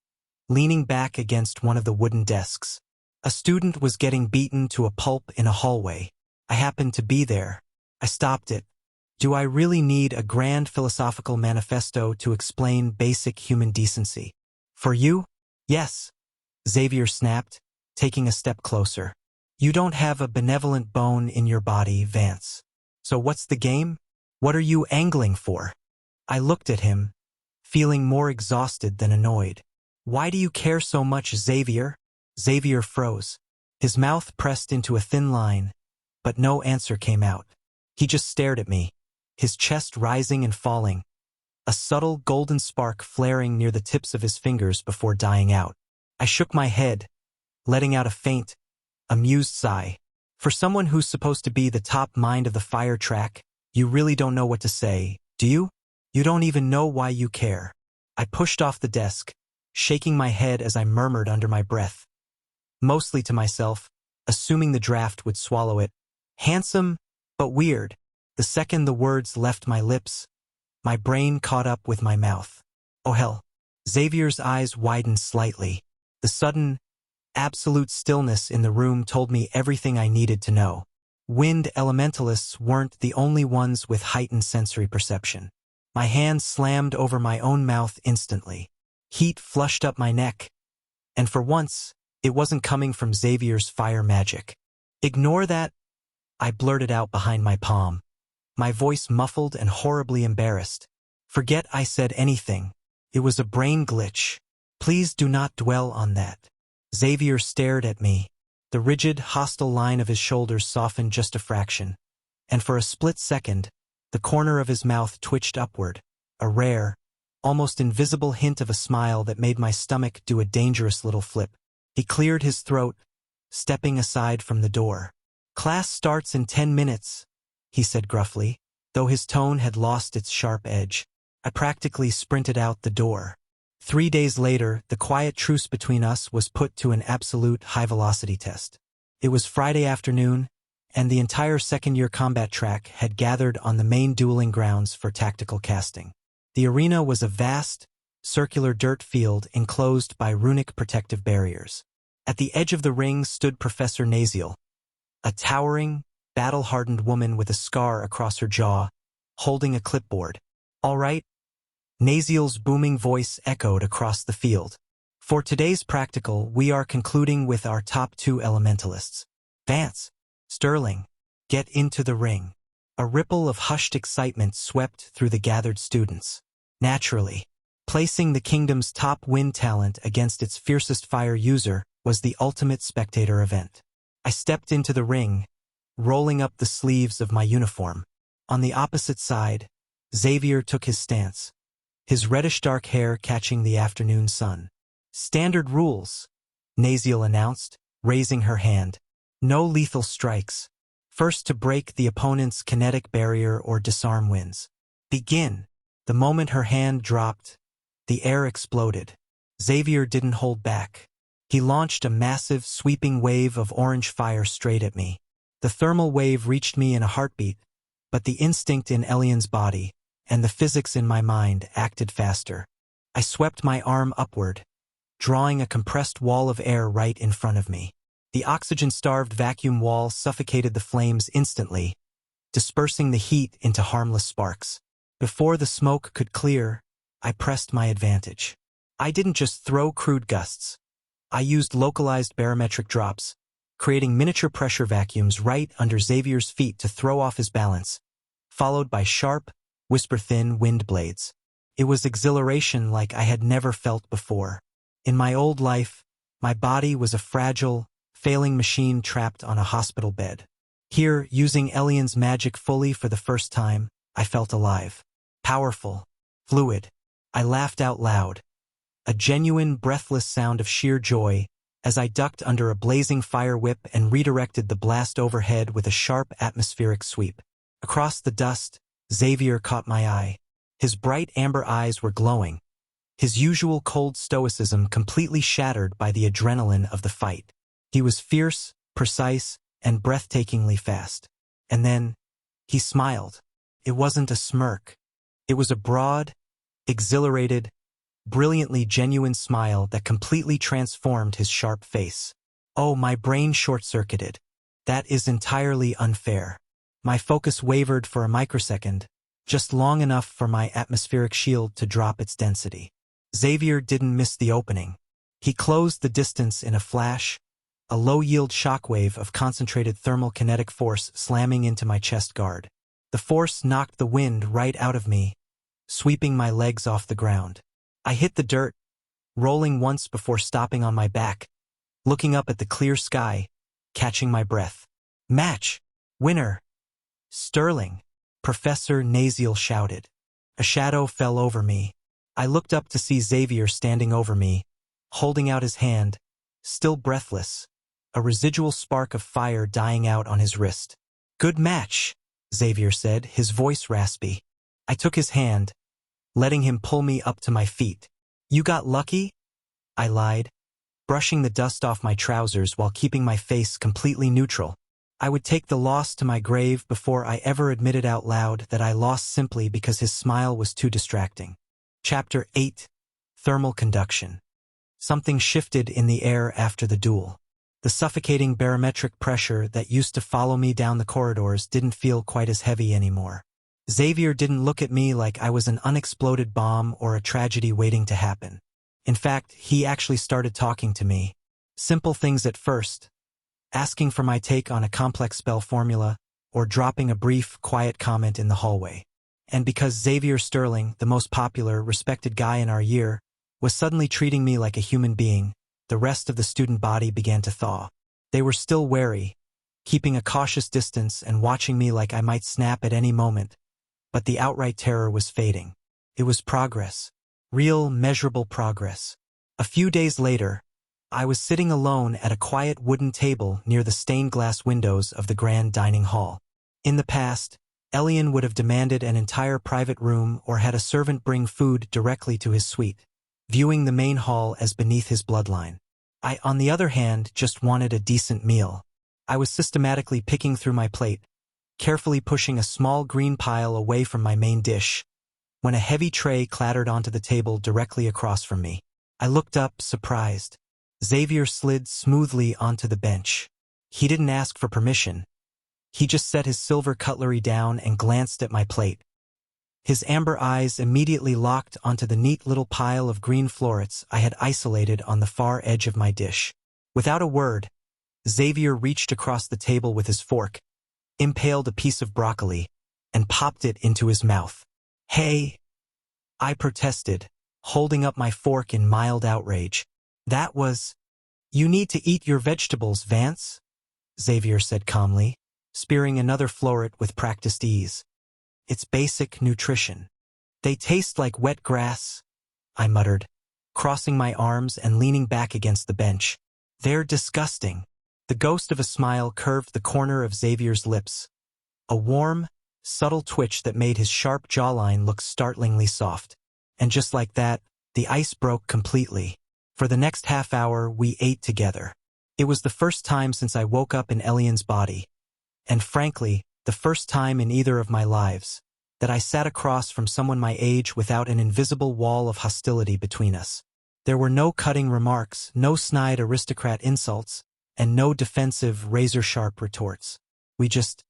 leaning back against one of the wooden desks. A student was getting beaten to a pulp in a hallway. I happened to be there. I stopped it. Do I really need a grand philosophical manifesto to explain basic human decency? For you? Yes, Xavier snapped, taking a step closer. You don't have a benevolent bone in your body, Vance. So what's the game? What are you angling for? I looked at him, feeling more exhausted than annoyed. Why do you care so much, Xavier? Xavier froze. His mouth pressed into a thin line, but no answer came out. He just stared at me, his chest rising and falling, a subtle golden spark flaring near the tips of his fingers before dying out. I shook my head, letting out a faint, amused sigh. For someone who's supposed to be the top mind of the fire track, you really don't know what to say, do you? You don't even know why you care. I pushed off the desk, shaking my head as I murmured under my breath, mostly to myself, assuming the draft would swallow it. Handsome, but weird. The second the words left my lips, my brain caught up with my mouth. Oh hell. Xavier's eyes widened slightly. The sudden, absolute stillness in the room told me everything I needed to know. Wind elementalists weren't the only ones with heightened sensory perception. My hand slammed over my own mouth instantly. Heat flushed up my neck, and for once, it wasn't coming from Xavier's fire magic. Ignore that, I blurted out behind my palm, my voice muffled and horribly embarrassed. Forget I said anything. It was a brain glitch. Please do not dwell on that. Xavier stared at me. The rigid, hostile line of his shoulders softened just a fraction, and for a split second, the corner of his mouth twitched upward, a rare, almost invisible hint of a smile that made my stomach do a dangerous little flip. He cleared his throat, stepping aside from the door. Class starts in 10 minutes, he said gruffly, though his tone had lost its sharp edge. I practically sprinted out the door. 3 days later, the quiet truce between us was put to an absolute high-velocity test. It was Friday afternoon, and the entire second-year combat track had gathered on the main dueling grounds for tactical casting. The arena was a vast, circular dirt field enclosed by runic protective barriers. At the edge of the ring stood Professor Naziel, a towering, battle-hardened woman with a scar across her jaw, holding a clipboard. All right? Naziel's booming voice echoed across the field. For today's practical, we are concluding with our top 2 elementalists. Vance, Sterling, get into the ring. A ripple of hushed excitement swept through the gathered students. Naturally, placing the kingdom's top wind talent against its fiercest fire user was the ultimate spectator event. I stepped into the ring, rolling up the sleeves of my uniform. On the opposite side, Xavier took his stance, his reddish-dark hair catching the afternoon sun. Standard rules, Naziel announced, raising her hand. No lethal strikes. First to break the opponent's kinetic barrier or disarm wins. Begin. The moment her hand dropped, the air exploded. Xavier didn't hold back. He launched a massive, sweeping wave of orange fire straight at me. The thermal wave reached me in a heartbeat, but the instinct in Elian's body and the physics in my mind acted faster. I swept my arm upward, drawing a compressed wall of air right in front of me. The oxygen-starved vacuum wall suffocated the flames instantly, dispersing the heat into harmless sparks. Before the smoke could clear, I pressed my advantage. I didn't just throw crude gusts. I used localized barometric drops, creating miniature pressure vacuums right under Xavier's feet to throw off his balance, followed by sharp, whisper-thin wind blades. It was exhilaration like I had never felt before. In my old life, my body was a fragile, failing machine trapped on a hospital bed. Here, using Elian's magic fully for the first time, I felt alive. Powerful. Fluid. I laughed out loud. A genuine, breathless sound of sheer joy, as I ducked under a blazing fire whip and redirected the blast overhead with a sharp atmospheric sweep. Across the dust, Xavier caught my eye. His bright amber eyes were glowing, his usual cold stoicism completely shattered by the adrenaline of the fight. He was fierce, precise, and breathtakingly fast. And then, he smiled. It wasn't a smirk. It was a broad, exhilarated, brilliantly genuine smile that completely transformed his sharp face. Oh, my brain short-circuited. That is entirely unfair. My focus wavered for a microsecond, just long enough for my atmospheric shield to drop its density. Xavier didn't miss the opening. He closed the distance in a flash, a low-yield shockwave of concentrated thermal kinetic force slamming into my chest guard. The force knocked the wind right out of me, sweeping my legs off the ground. I hit the dirt, rolling once before stopping on my back, looking up at the clear sky, catching my breath. Match! Winner! Sterling! Professor Naziel shouted. A shadow fell over me. I looked up to see Xavier standing over me, holding out his hand, still breathless, a residual spark of fire dying out on his wrist. Good match, Xavier said, his voice raspy. I took his hand, letting him pull me up to my feet. You got lucky? I lied, brushing the dust off my trousers while keeping my face completely neutral. I would take the loss to my grave before I ever admitted out loud that I lost simply because his smile was too distracting. Chapter 8. Thermal Conduction. Something shifted in the air after the duel. The suffocating barometric pressure that used to follow me down the corridors didn't feel quite as heavy anymore. Xavier didn't look at me like I was an unexploded bomb or a tragedy waiting to happen. In fact, he actually started talking to me. Simple things at first, asking for my take on a complex spell formula, or dropping a brief, quiet comment in the hallway. And because Xavier Sterling, the most popular, respected guy in our year, was suddenly treating me like a human being, the rest of the student body began to thaw. They were still wary, keeping a cautious distance and watching me like I might snap at any moment, but the outright terror was fading. It was progress. Real, measurable progress. A few days later, I was sitting alone at a quiet wooden table near the stained glass windows of the grand dining hall. In the past, Elian would have demanded an entire private room or had a servant bring food directly to his suite, viewing the main hall as beneath his bloodline. I, on the other hand, just wanted a decent meal. I was systematically picking through my plate, carefully pushing a small green pile away from my main dish, when a heavy tray clattered onto the table directly across from me. I looked up, surprised. Xavier slid smoothly onto the bench. He didn't ask for permission. He just set his silver cutlery down and glanced at my plate. His amber eyes immediately locked onto the neat little pile of green florets I had isolated on the far edge of my dish. Without a word, Xavier reached across the table with his fork, impaled a piece of broccoli, and popped it into his mouth. Hey! I protested, holding up my fork in mild outrage. That was... You need to eat your vegetables, Vance, Xavier said calmly, spearing another floret with practiced ease. It's basic nutrition. They taste like wet grass, I muttered, crossing my arms and leaning back against the bench. They're disgusting. The ghost of a smile curved the corner of Xavier's lips, a warm, subtle twitch that made his sharp jawline look startlingly soft. And just like that, the ice broke completely. For the next half hour, we ate together. It was the first time since I woke up in Elian's body, and frankly, the first time in either of my lives, that I sat across from someone my age without an invisible wall of hostility between us. There were no cutting remarks, no snide aristocrat insults, and no defensive, razor-sharp retorts. We just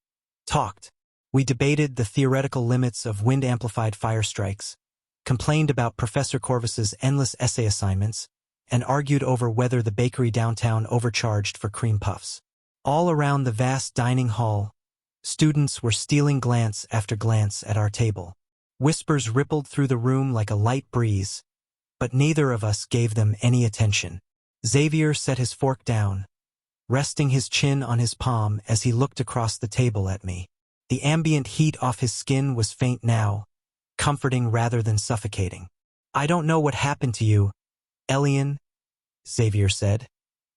talked. We debated the theoretical limits of wind-amplified fire strikes, complained about Professor Corvus's endless essay assignments, and argued over whether the bakery downtown overcharged for cream puffs. All around the vast dining hall, students were stealing glance after glance at our table. Whispers rippled through the room like a light breeze, but neither of us gave them any attention. Xavier set his fork down, resting his chin on his palm as he looked across the table at me. The ambient heat off his skin was faint now, comforting rather than suffocating. "I don't know what happened to you, Elian," Xavier said,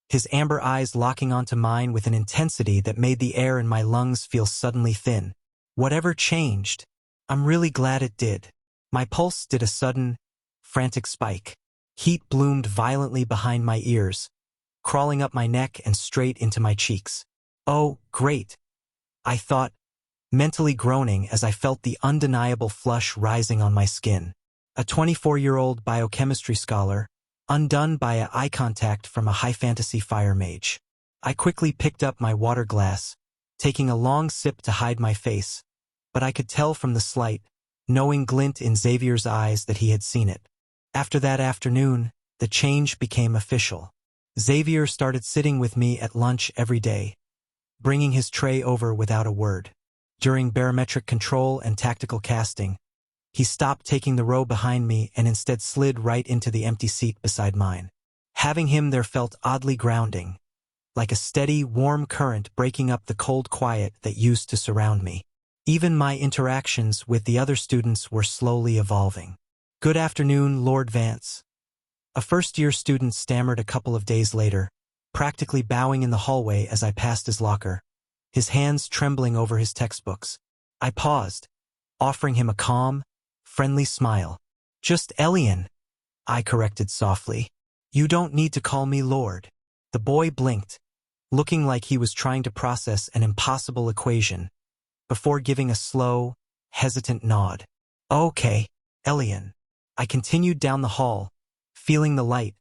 his amber eyes locking onto mine with an intensity that made the air in my lungs feel suddenly thin. "Whatever changed, I'm really glad it did." My pulse did a sudden, frantic spike. Heat bloomed violently behind my ears, crawling up my neck and straight into my cheeks. "Oh, great," I thought, mentally groaning as I felt the undeniable flush rising on my skin. A 24-year-old biochemistry scholar, undone by eye contact from a high-fantasy fire mage. I quickly picked up my water glass, taking a long sip to hide my face, but I could tell from the slight, knowing glint in Xavier's eyes that he had seen it. After that afternoon, the change became official. Xavier started sitting with me at lunch every day, bringing his tray over without a word. During barometric control and tactical casting, he stopped taking the row behind me and instead slid right into the empty seat beside mine. Having him there felt oddly grounding, like a steady, warm current breaking up the cold quiet that used to surround me. Even my interactions with the other students were slowly evolving. "Good afternoon, Lord Vance," a first-year student stammered a couple of days later, practically bowing in the hallway as I passed his locker, his hands trembling over his textbooks. I paused, offering him a calm, friendly smile. "Just Elian," I corrected softly. "You don't need to call me Lord." The boy blinked, looking like he was trying to process an impossible equation, before giving a slow, hesitant nod. "Okay, Elian." I continued down the hall, feeling the light,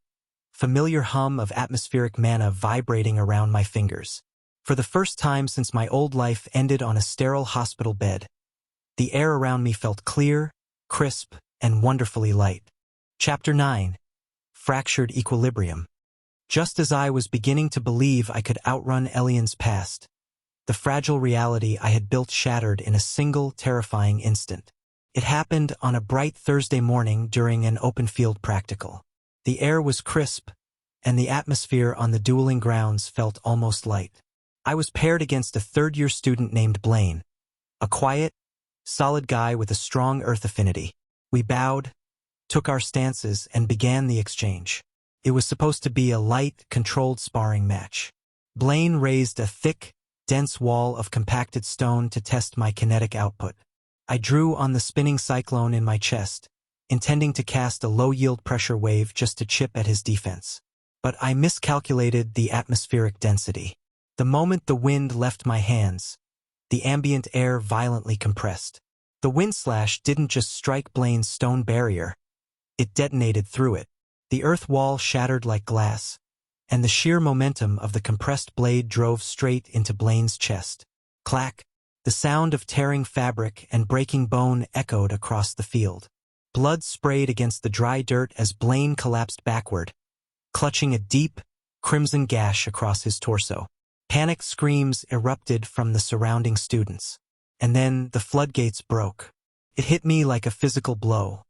familiar hum of atmospheric mana vibrating around my fingers. For the first time since my old life ended on a sterile hospital bed, the air around me felt clear, crisp, and wonderfully light. Chapter 9. Fractured Equilibrium. Just as I was beginning to believe I could outrun Elian's past, the fragile reality I had built shattered in a single terrifying instant. It happened on a bright Thursday morning during an open-field practical. The air was crisp, and the atmosphere on the dueling grounds felt almost light. I was paired against a third-year student named Blaine, a quiet, solid guy with a strong earth affinity. We bowed, took our stances, and began the exchange. It was supposed to be a light, controlled sparring match. Blaine raised a thick, dense wall of compacted stone to test my kinetic output. I drew on the spinning cyclone in my chest, intending to cast a low-yield pressure wave just to chip at his defense. But I miscalculated the atmospheric density. The moment the wind left my hands, the ambient air violently compressed. The wind slash didn't just strike Blaine's stone barrier, it detonated through it. The earth wall shattered like glass, and the sheer momentum of the compressed blade drove straight into Blaine's chest. Clack! The sound of tearing fabric and breaking bone echoed across the field. Blood sprayed against the dry dirt as Blaine collapsed backward, clutching a deep, crimson gash across his torso. Panicked screams erupted from the surrounding students. And then the floodgates broke. It hit me like a physical blow.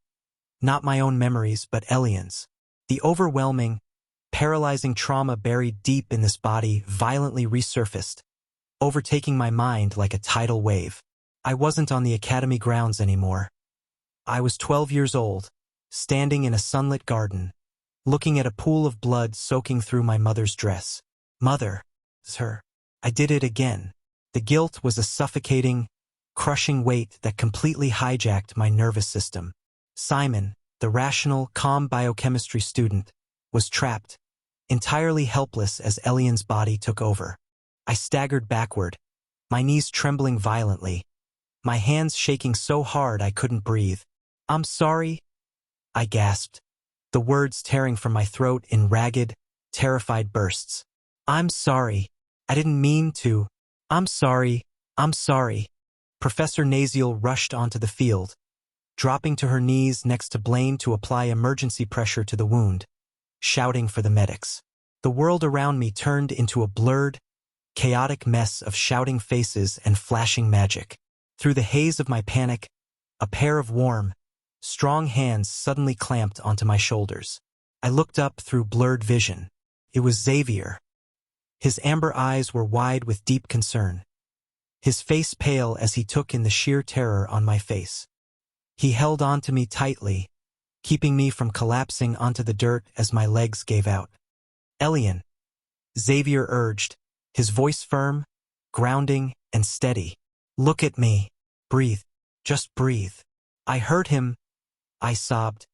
Not my own memories, but Elian's. The overwhelming, paralyzing trauma buried deep in this body violently resurfaced, overtaking my mind like a tidal wave. I wasn't on the academy grounds anymore. I was 12 years old, standing in a sunlit garden, looking at a pool of blood soaking through my mother's dress. Mother, her. I did it again. The guilt was a suffocating, crushing weight that completely hijacked my nervous system. Simon, the rational, calm biochemistry student, was trapped, entirely helpless as Elian's body took over. I staggered backward, my knees trembling violently, my hands shaking so hard I couldn't breathe. "I'm sorry," I gasped, the words tearing from my throat in ragged, terrified bursts. "I'm sorry. I didn't mean to. I'm sorry. I'm sorry." Professor Naziel rushed onto the field, dropping to her knees next to Blaine to apply emergency pressure to the wound, shouting for the medics. The world around me turned into a blurred, chaotic mess of shouting faces and flashing magic. Through the haze of my panic, A pair of warm, strong hands suddenly clamped onto my shoulders. I looked up through blurred vision. It was Xavier. His amber eyes were wide with deep concern, his face pale as he took in the sheer terror on my face. He held on to me tightly, keeping me from collapsing onto the dirt as my legs gave out. "Elian," Xavier urged, his voice firm, grounding, and steady. "Look at me. Breathe. Just breathe." I heard him, I sobbed,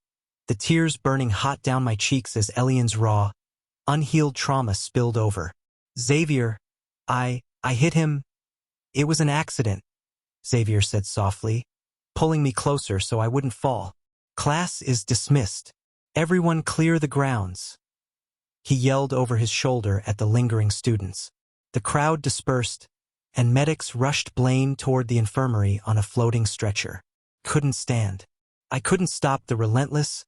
the tears burning hot down my cheeks as Elian's raw, unhealed trauma spilled over. "Xavier, I hit him. It was an accident," Xavier said softly, pulling me closer so I wouldn't fall. "Class is dismissed. Everyone clear the grounds." He yelled over his shoulder at the lingering students. The crowd dispersed, and medics rushed Blaine toward the infirmary on a floating stretcher. Couldn't stand. I couldn't stop the relentless,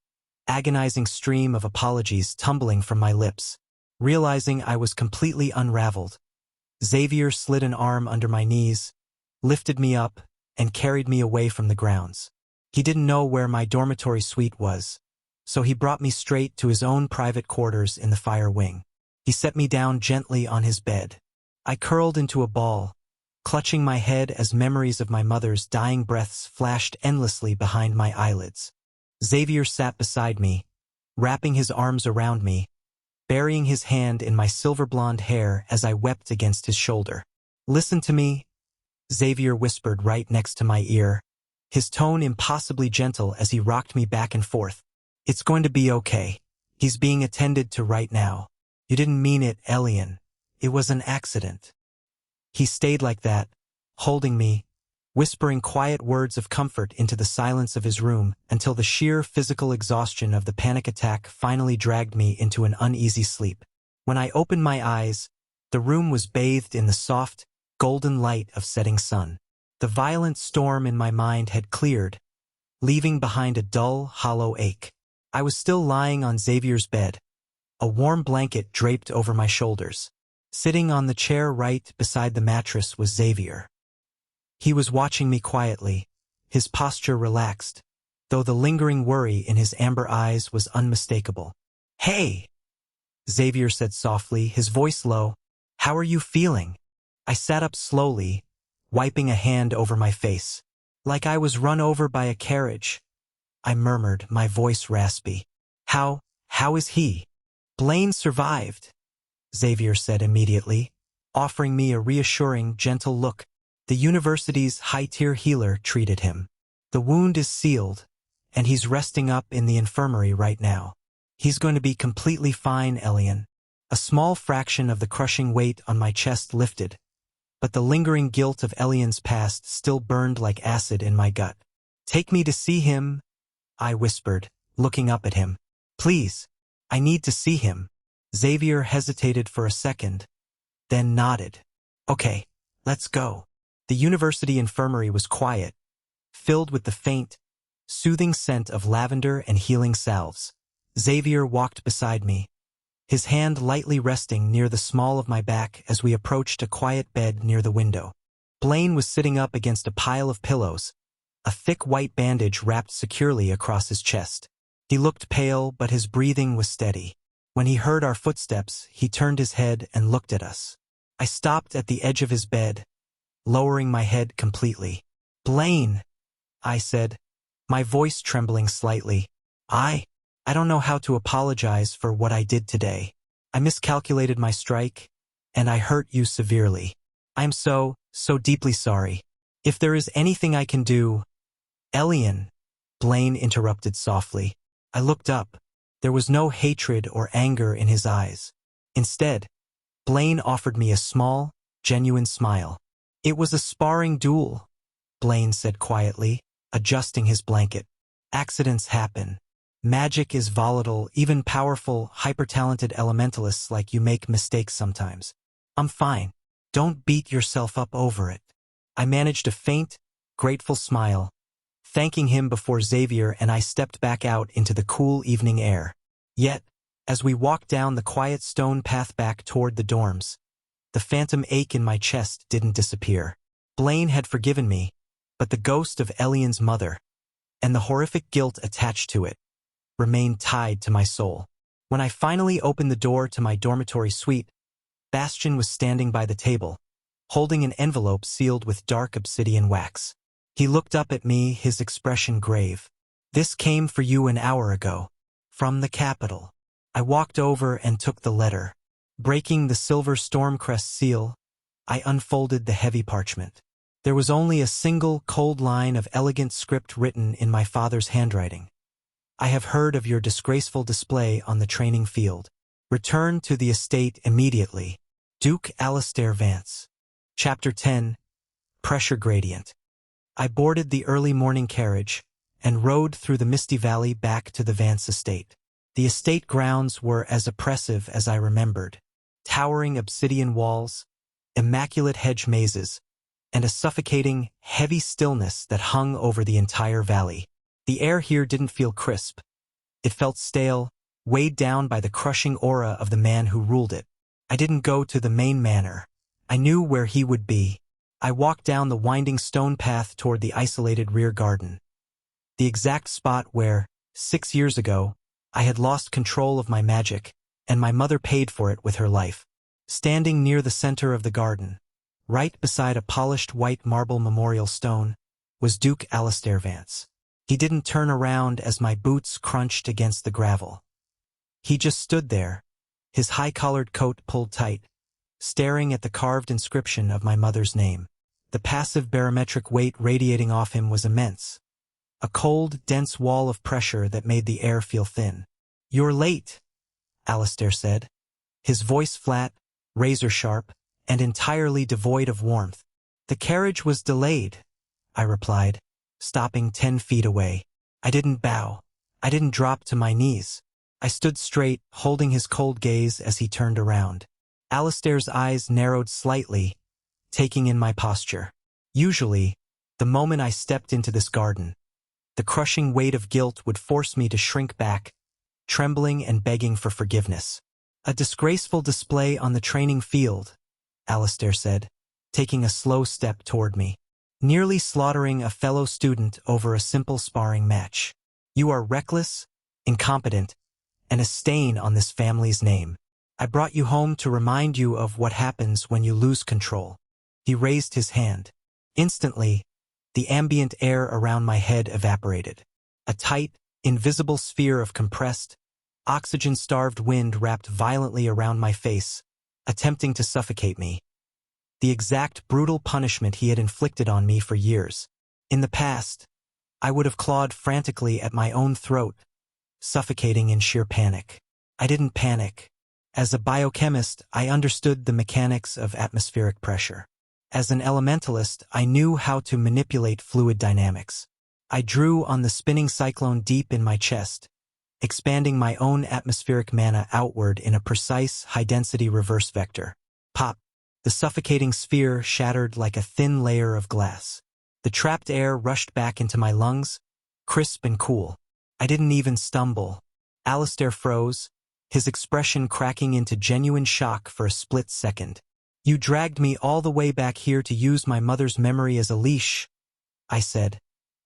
agonizing stream of apologies tumbling from my lips. Realizing I was completely unraveled, Xavier slid an arm under my knees, lifted me up, and carried me away from the grounds. He didn't know where my dormitory suite was, so he brought me straight to his own private quarters in the fire wing. He set me down gently on his bed. I curled into a ball, clutching my head as memories of my mother's dying breaths flashed endlessly behind my eyelids. Xavier sat beside me, wrapping his arms around me, burying his hand in my silver-blonde hair as I wept against his shoulder. "Listen to me," Xavier whispered right next to my ear, his tone impossibly gentle as he rocked me back and forth. "It's going to be okay. He's being attended to right now. You didn't mean it, Elian. It was an accident." He stayed like that, holding me, whispering quiet words of comfort into the silence of his room until the sheer physical exhaustion of the panic attack finally dragged me into an uneasy sleep. When I opened my eyes, the room was bathed in the soft, golden light of setting sun. The violent storm in my mind had cleared, leaving behind a dull, hollow ache. I was still lying on Xavier's bed, a warm blanket draped over my shoulders. Sitting on the chair right beside the mattress was Xavier. He was watching me quietly, his posture relaxed, though the lingering worry in his amber eyes was unmistakable. "Hey," Xavier said softly, his voice low. "How are you feeling?" I sat up slowly, wiping a hand over my face. "Like I was run over by a carriage," I murmured, my voice raspy. How is he?" "Blaine survived," Xavier said immediately, offering me a reassuring, gentle look. "The university's high-tier healer treated him. The wound is sealed, and he's resting up in the infirmary right now. He's going to be completely fine, Elian." A small fraction of the crushing weight on my chest lifted, but the lingering guilt of Elian's past still burned like acid in my gut. "Take me to see him," I whispered, looking up at him. "Please, I need to see him." Xavier hesitated for a second, then nodded. "Okay, let's go." The university infirmary was quiet, filled with the faint, soothing scent of lavender and healing salves. Xavier walked beside me, his hand lightly resting near the small of my back as we approached a quiet bed near the window. Blaine was sitting up against a pile of pillows, a thick white bandage wrapped securely across his chest. He looked pale, but his breathing was steady. When he heard our footsteps, he turned his head and looked at us. I stopped at the edge of his bed, lowering my head completely. "Blaine," I said, my voice trembling slightly. I don't know how to apologize for what I did today. I miscalculated my strike, and I hurt you severely. I'm so deeply sorry. If there is anything I can do—" "Elian," Blaine interrupted softly. I looked up. There was no hatred or anger in his eyes. Instead, Blaine offered me a small, genuine smile. "It was a sparring duel," Blaine said quietly, adjusting his blanket. "Accidents happen. Magic is volatile, even powerful, hyper-talented elementalists like you make mistakes sometimes. I'm fine. Don't beat yourself up over it." I managed a faint, grateful smile, thanking him before Xavier and I stepped back out into the cool evening air. Yet, as we walked down the quiet stone path back toward the dorms, the phantom ache in my chest didn't disappear. Blaine had forgiven me, but the ghost of Elian's mother, and the horrific guilt attached to it remained tied to my soul. When I finally opened the door to my dormitory suite, Bastian was standing by the table, holding an envelope sealed with dark obsidian wax. He looked up at me, his expression grave. "This came for you an hour ago, from the capital." I walked over and took the letter. Breaking the silver stormcrest seal, I unfolded the heavy parchment. There was only a single cold line of elegant script written in my father's handwriting. "I have heard of your disgraceful display on the training field. Return to the estate immediately. Duke Xavier Vance." Chapter 10. Pressure Gradient. I boarded the early morning carriage and rode through the misty valley back to the Vance estate. The estate grounds were as oppressive as I remembered. Towering obsidian walls, immaculate hedge mazes, and a suffocating, heavy stillness that hung over the entire valley. The air here didn't feel crisp. It felt stale, weighed down by the crushing aura of the man who ruled it. I didn't go to the main manor. I knew where he would be. I walked down the winding stone path toward the isolated rear garden. The exact spot where, 6 years ago, I had lost control of my magic, and my mother paid for it with her life. Standing near the center of the garden, right beside a polished white marble memorial stone, was Duke Xavier Vance. He didn't turn around as my boots crunched against the gravel. He just stood there, his high-collared coat pulled tight, staring at the carved inscription of my mother's name. The passive barometric weight radiating off him was immense, a cold, dense wall of pressure that made the air feel thin. "You're late," Alistair said, his voice flat, razor-sharp, and entirely devoid of warmth. "The carriage was delayed," I replied, stopping 10 feet away. I didn't bow. I didn't drop to my knees. I stood straight, holding his cold gaze as he turned around. Alistair's eyes narrowed slightly, taking in my posture. Usually, the moment I stepped into this garden, the crushing weight of guilt would force me to shrink back, trembling and begging for forgiveness. "A disgraceful display on the training field," Alistair said, taking a slow step toward me. "Nearly slaughtering a fellow student over a simple sparring match. You are reckless, incompetent, and a stain on this family's name. I brought you home to remind you of what happens when you lose control." He raised his hand. Instantly, the ambient air around my head evaporated. A tight, invisible sphere of compressed, oxygen-starved wind wrapped violently around my face, attempting to suffocate me. The exact brutal punishment he had inflicted on me for years. In the past, I would have clawed frantically at my own throat, suffocating in sheer panic. I didn't panic. As a biochemist, I understood the mechanics of atmospheric pressure. As an elementalist, I knew how to manipulate fluid dynamics. I drew on the spinning cyclone deep in my chest, expanding my own atmospheric mana outward in a precise, high-density reverse vector. Pop! The suffocating sphere shattered like a thin layer of glass. The trapped air rushed back into my lungs, crisp and cool. I didn't even stumble. Alistair froze, his expression cracking into genuine shock for a split second. "You dragged me all the way back here to use my mother's memory as a leash," I said,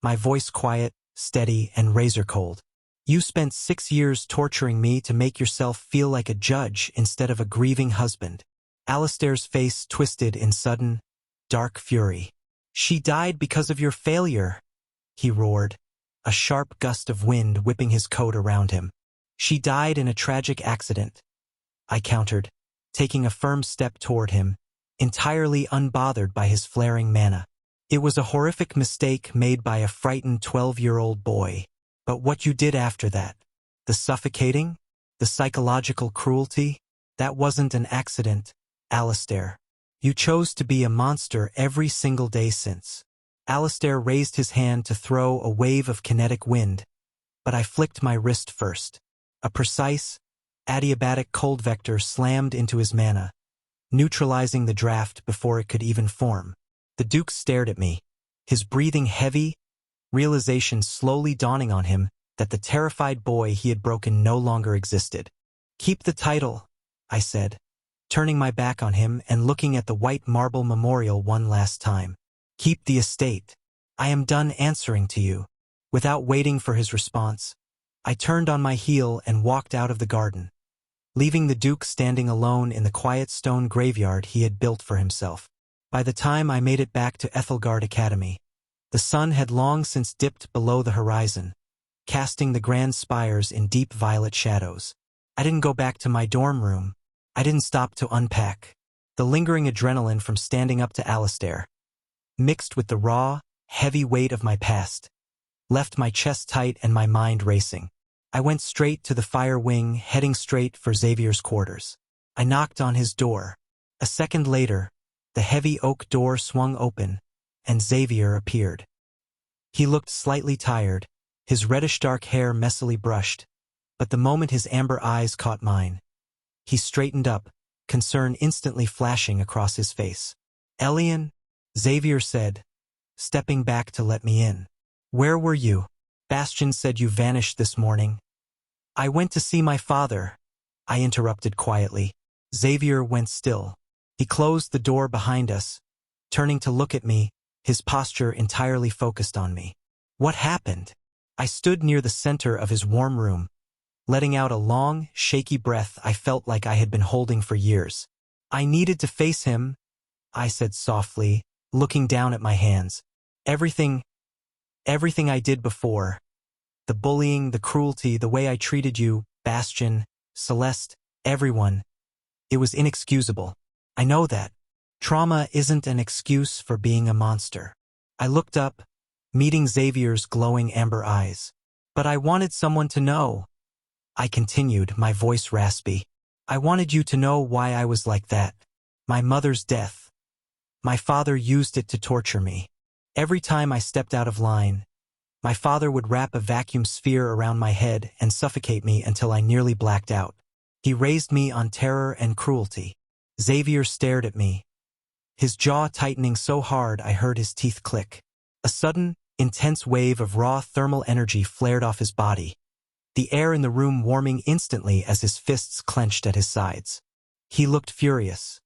my voice quiet, steady, and razor-cold. "You spent 6 years torturing me to make yourself feel like a judge instead of a grieving husband." Alistair's face twisted in sudden, dark fury. "She died because of your failure," he roared, a sharp gust of wind whipping his coat around him. "She died in a tragic accident," I countered, taking a firm step toward him, entirely unbothered by his flaring mana. "It was a horrific mistake made by a frightened 12-year-old boy. But what you did after that, the suffocating, the psychological cruelty, that wasn't an accident, Alistair. You chose to be a monster every single day since." Alistair raised his hand to throw a wave of kinetic wind, but I flicked my wrist first. A precise, adiabatic cold vector slammed into his mana, neutralizing the draft before it could even form. The Duke stared at me, his breathing heavy, realization slowly dawning on him that the terrified boy he had broken no longer existed. "Keep the title," I said, turning my back on him and looking at the white marble memorial one last time. "Keep the estate. I am done answering to you." Without waiting for his response, I turned on my heel and walked out of the garden, leaving the Duke standing alone in the quiet stone graveyard he had built for himself. By the time I made it back to Ethelgard Academy, the sun had long since dipped below the horizon, casting the grand spires in deep violet shadows. I didn't go back to my dorm room. I didn't stop to unpack. The lingering adrenaline from standing up to Alistair, mixed with the raw, heavy weight of my past, left my chest tight and my mind racing. I went straight to the fire wing, heading straight for Xavier's quarters. I knocked on his door. A second later, the heavy oak door swung open, and Xavier appeared. He looked slightly tired, his reddish-dark hair messily brushed, but the moment his amber eyes caught mine, he straightened up, concern instantly flashing across his face. "Elian," Xavier said, stepping back to let me in. "Where were you? Bastian said you vanished this morning." "I went to see my father," I interrupted quietly. Xavier went still. He closed the door behind us, turning to look at me, his posture entirely focused on me. "What happened?" I stood near the center of his warm room, letting out a long, shaky breath I felt like I had been holding for years. "I needed to face him," I said softly, looking down at my hands. Everything I did before. The bullying, the cruelty, the way I treated you, Bastian, Celeste, everyone. It was inexcusable. I know that. Trauma isn't an excuse for being a monster." I looked up, meeting Xavier's glowing amber eyes. "But I wanted someone to know," I continued, my voice raspy. "I wanted you to know why I was like that. My mother's death. My father used it to torture me. Every time I stepped out of line, my father would wrap a vacuum sphere around my head and suffocate me until I nearly blacked out. He raised me on terror and cruelty." Xavier stared at me, his jaw tightening so hard I heard his teeth click. A sudden, intense wave of raw thermal energy flared off his body, the air in the room warming instantly as his fists clenched at his sides. He looked furious.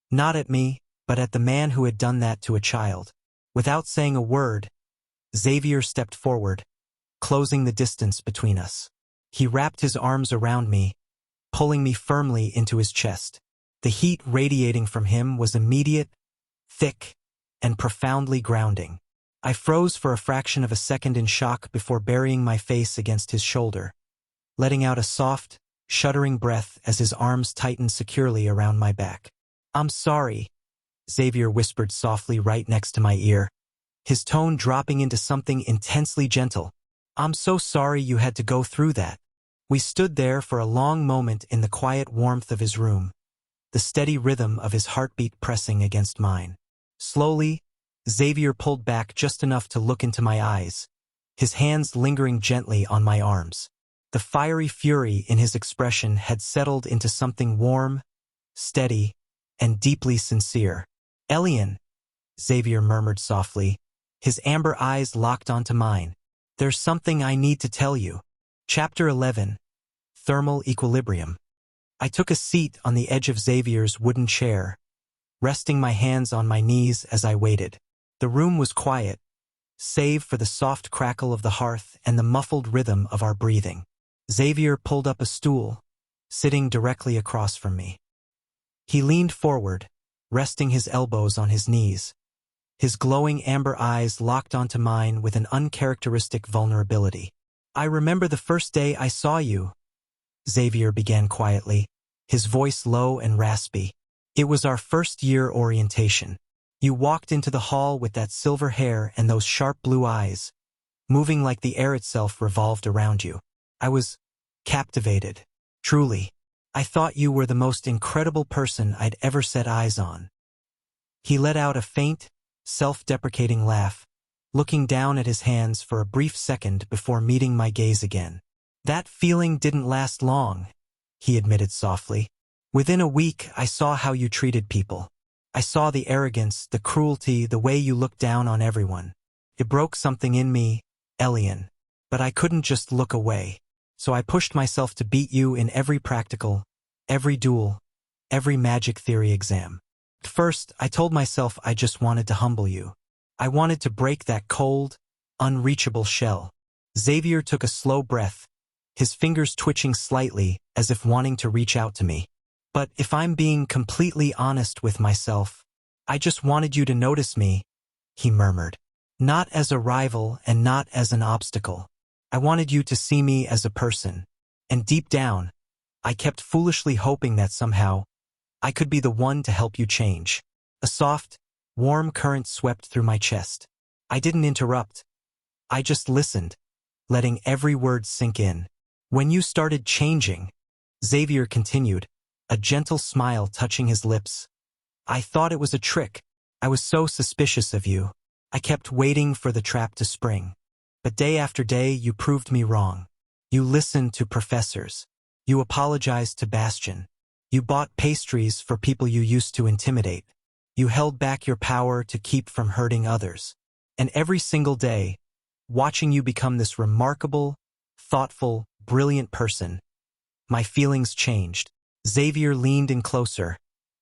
Not at me, but at the man who had done that to a child. Without saying a word, Xavier stepped forward, closing the distance between us. He wrapped his arms around me, pulling me firmly into his chest. The heat radiating from him was immediate, thick, and profoundly grounding. I froze for a fraction of a second in shock before burying my face against his shoulder, letting out a soft, shuddering breath as his arms tightened securely around my back. "I'm sorry," Xavier whispered softly right next to my ear, his tone dropping into something intensely gentle. "I'm so sorry you had to go through that." We stood there for a long moment in the quiet warmth of his room, the steady rhythm of his heartbeat pressing against mine. Slowly, Xavier pulled back just enough to look into my eyes, his hands lingering gently on my arms. The fiery fury in his expression had settled into something warm, steady, and deeply sincere. "Elian," Xavier murmured softly, his amber eyes locked onto mine. "There's something I need to tell you." Chapter 11. Thermal Equilibrium. I took a seat on the edge of Xavier's wooden chair, resting my hands on my knees as I waited. The room was quiet, save for the soft crackle of the hearth and the muffled rhythm of our breathing. Xavier pulled up a stool, sitting directly across from me. He leaned forward, resting his elbows on his knees, his glowing amber eyes locked onto mine with an uncharacteristic vulnerability. "I remember the first day I saw you," Xavier began quietly, his voice low and raspy. "It was our first-year orientation. You walked into the hall with that silver hair and those sharp blue eyes, moving like the air itself revolved around you. I was captivated. Truly. I thought you were the most incredible person I'd ever set eyes on." He let out a faint, self-deprecating laugh, looking down at his hands for a brief second before meeting my gaze again. "That feeling didn't last long," he admitted softly. "Within a week, I saw how you treated people. I saw the arrogance, the cruelty, the way you looked down on everyone. It broke something in me, Elian. But I couldn't just look away. So I pushed myself to beat you in every practical, every duel, every magic theory exam. At first, I told myself I just wanted to humble you. I wanted to break that cold, unreachable shell. Xavier took a slow breath, his fingers twitching slightly as if wanting to reach out to me. But if I'm being completely honest with myself, I just wanted you to notice me, he murmured. Not as a rival and not as an obstacle. I wanted you to see me as a person. And deep down, I kept foolishly hoping that somehow, I could be the one to help you change. A soft, warm current swept through my chest. I didn't interrupt. I just listened, letting every word sink in. When you started changing, Xavier continued, a gentle smile touching his lips. I thought it was a trick. I was so suspicious of you. I kept waiting for the trap to spring. But day after day, you proved me wrong. You listened to professors. You apologized to Bastion. You bought pastries for people you used to intimidate. You held back your power to keep from hurting others. And every single day, watching you become this remarkable, thoughtful, brilliant person, my feelings changed. Xavier leaned in closer,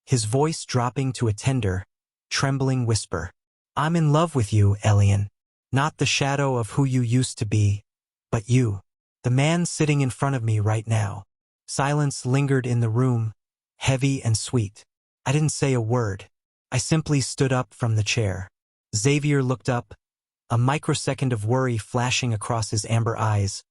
his voice dropping to a tender, trembling whisper. I'm in love with you, Elian. Not the shadow of who you used to be, but you, the man sitting in front of me right now. Silence lingered in the room, heavy and sweet. I didn't say a word. I simply stood up from the chair. Xavier looked up, a microsecond of worry flashing across his amber eyes,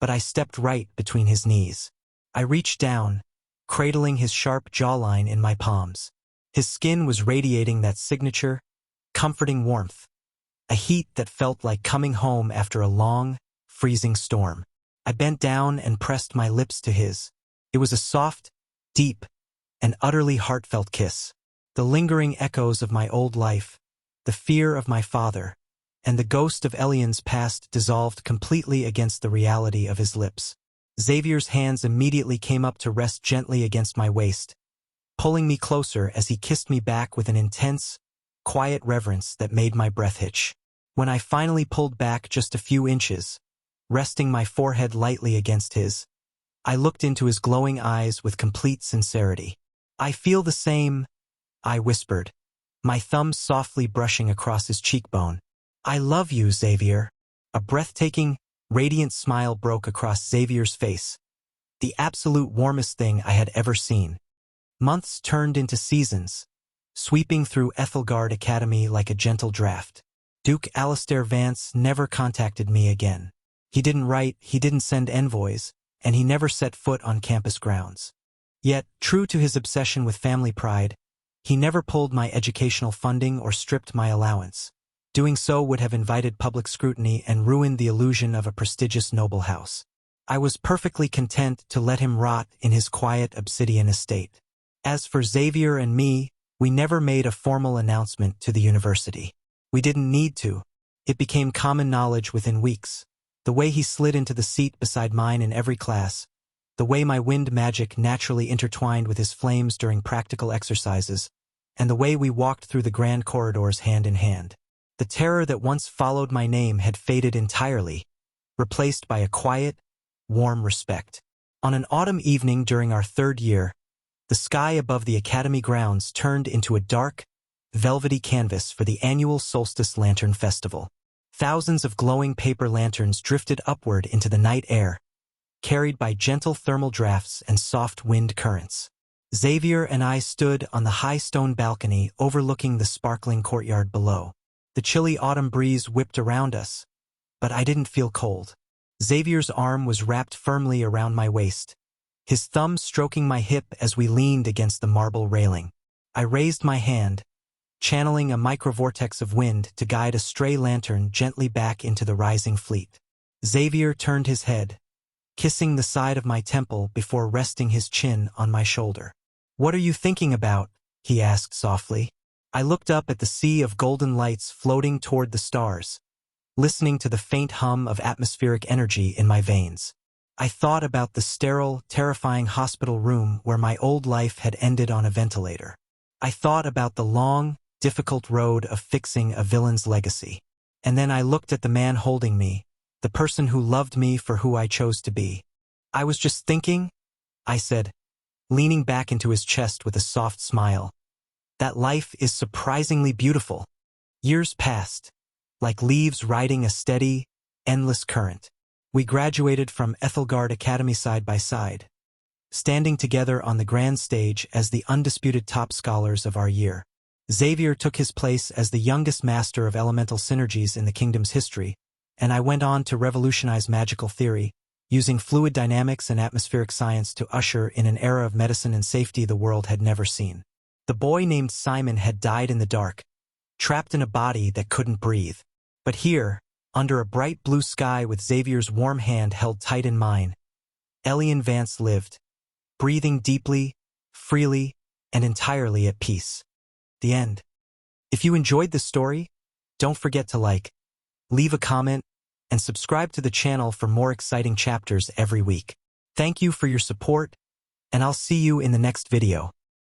but I stepped right between his knees. I reached down, cradling his sharp jawline in my palms. His skin was radiating that signature, comforting warmth, a heat that felt like coming home after a long, freezing storm. I bent down and pressed my lips to his. It was a soft, deep, and utterly heartfelt kiss. The lingering echoes of my old life, the fear of my father, and the ghost of Elian's past dissolved completely against the reality of his lips. Xavier's hands immediately came up to rest gently against my waist, pulling me closer as he kissed me back with an intense, quiet reverence that made my breath hitch. When I finally pulled back just a few inches, resting my forehead lightly against his, I looked into his glowing eyes with complete sincerity. I feel the same, I whispered, my thumbs softly brushing across his cheekbone. I love you, Xavier. A breathtaking, radiant smile broke across Xavier's face, the absolute warmest thing I had ever seen. Months turned into seasons, sweeping through Ethelgard Academy like a gentle draft. Duke Alistair Vance never contacted me again. He didn't write, he didn't send envoys, and he never set foot on campus grounds. Yet, true to his obsession with family pride, he never pulled my educational funding or stripped my allowance. Doing so would have invited public scrutiny and ruined the illusion of a prestigious noble house. I was perfectly content to let him rot in his quiet obsidian estate. As for Xavier and me, we never made a formal announcement to the university. We didn't need to. It became common knowledge within weeks. The way he slid into the seat beside mine in every class, the way my wind magic naturally intertwined with his flames during practical exercises, and the way we walked through the grand corridors hand in hand. The terror that once followed my name had faded entirely, replaced by a quiet, warm respect. On an autumn evening during our third year, the sky above the academy grounds turned into a dark, velvety canvas for the annual Solstice Lantern Festival. Thousands of glowing paper lanterns drifted upward into the night air, carried by gentle thermal drafts and soft wind currents. Xavier and I stood on the high stone balcony overlooking the sparkling courtyard below. The chilly autumn breeze whipped around us, but I didn't feel cold. Xavier's arm was wrapped firmly around my waist, his thumb stroking my hip as we leaned against the marble railing. I raised my hand, channeling a microvortex of wind to guide a stray lantern gently back into the rising fleet. Xavier turned his head, kissing the side of my temple before resting his chin on my shoulder. "What are you thinking about?" he asked softly. I looked up at the sea of golden lights floating toward the stars, listening to the faint hum of atmospheric energy in my veins. I thought about the sterile, terrifying hospital room where my old life had ended on a ventilator. I thought about the long, difficult road of fixing a villain's legacy. And then I looked at the man holding me, the person who loved me for who I chose to be. "I was just thinking," I said, leaning back into his chest with a soft smile, "that life is surprisingly beautiful." Years passed, like leaves riding a steady, endless current. We graduated from Ethelgard Academy side by side, standing together on the grand stage as the undisputed top scholars of our year. Xavier took his place as the youngest master of elemental synergies in the kingdom's history, and I went on to revolutionize magical theory, using fluid dynamics and atmospheric science to usher in an era of medicine and safety the world had never seen. The boy named Simon had died in the dark, trapped in a body that couldn't breathe. But here, under a bright blue sky with Xavier's warm hand held tight in mine, Elian Vance lived, breathing deeply, freely, and entirely at peace. The end. If you enjoyed this story, don't forget to like, leave a comment, and subscribe to the channel for more exciting chapters every week. Thank you for your support, and I'll see you in the next video.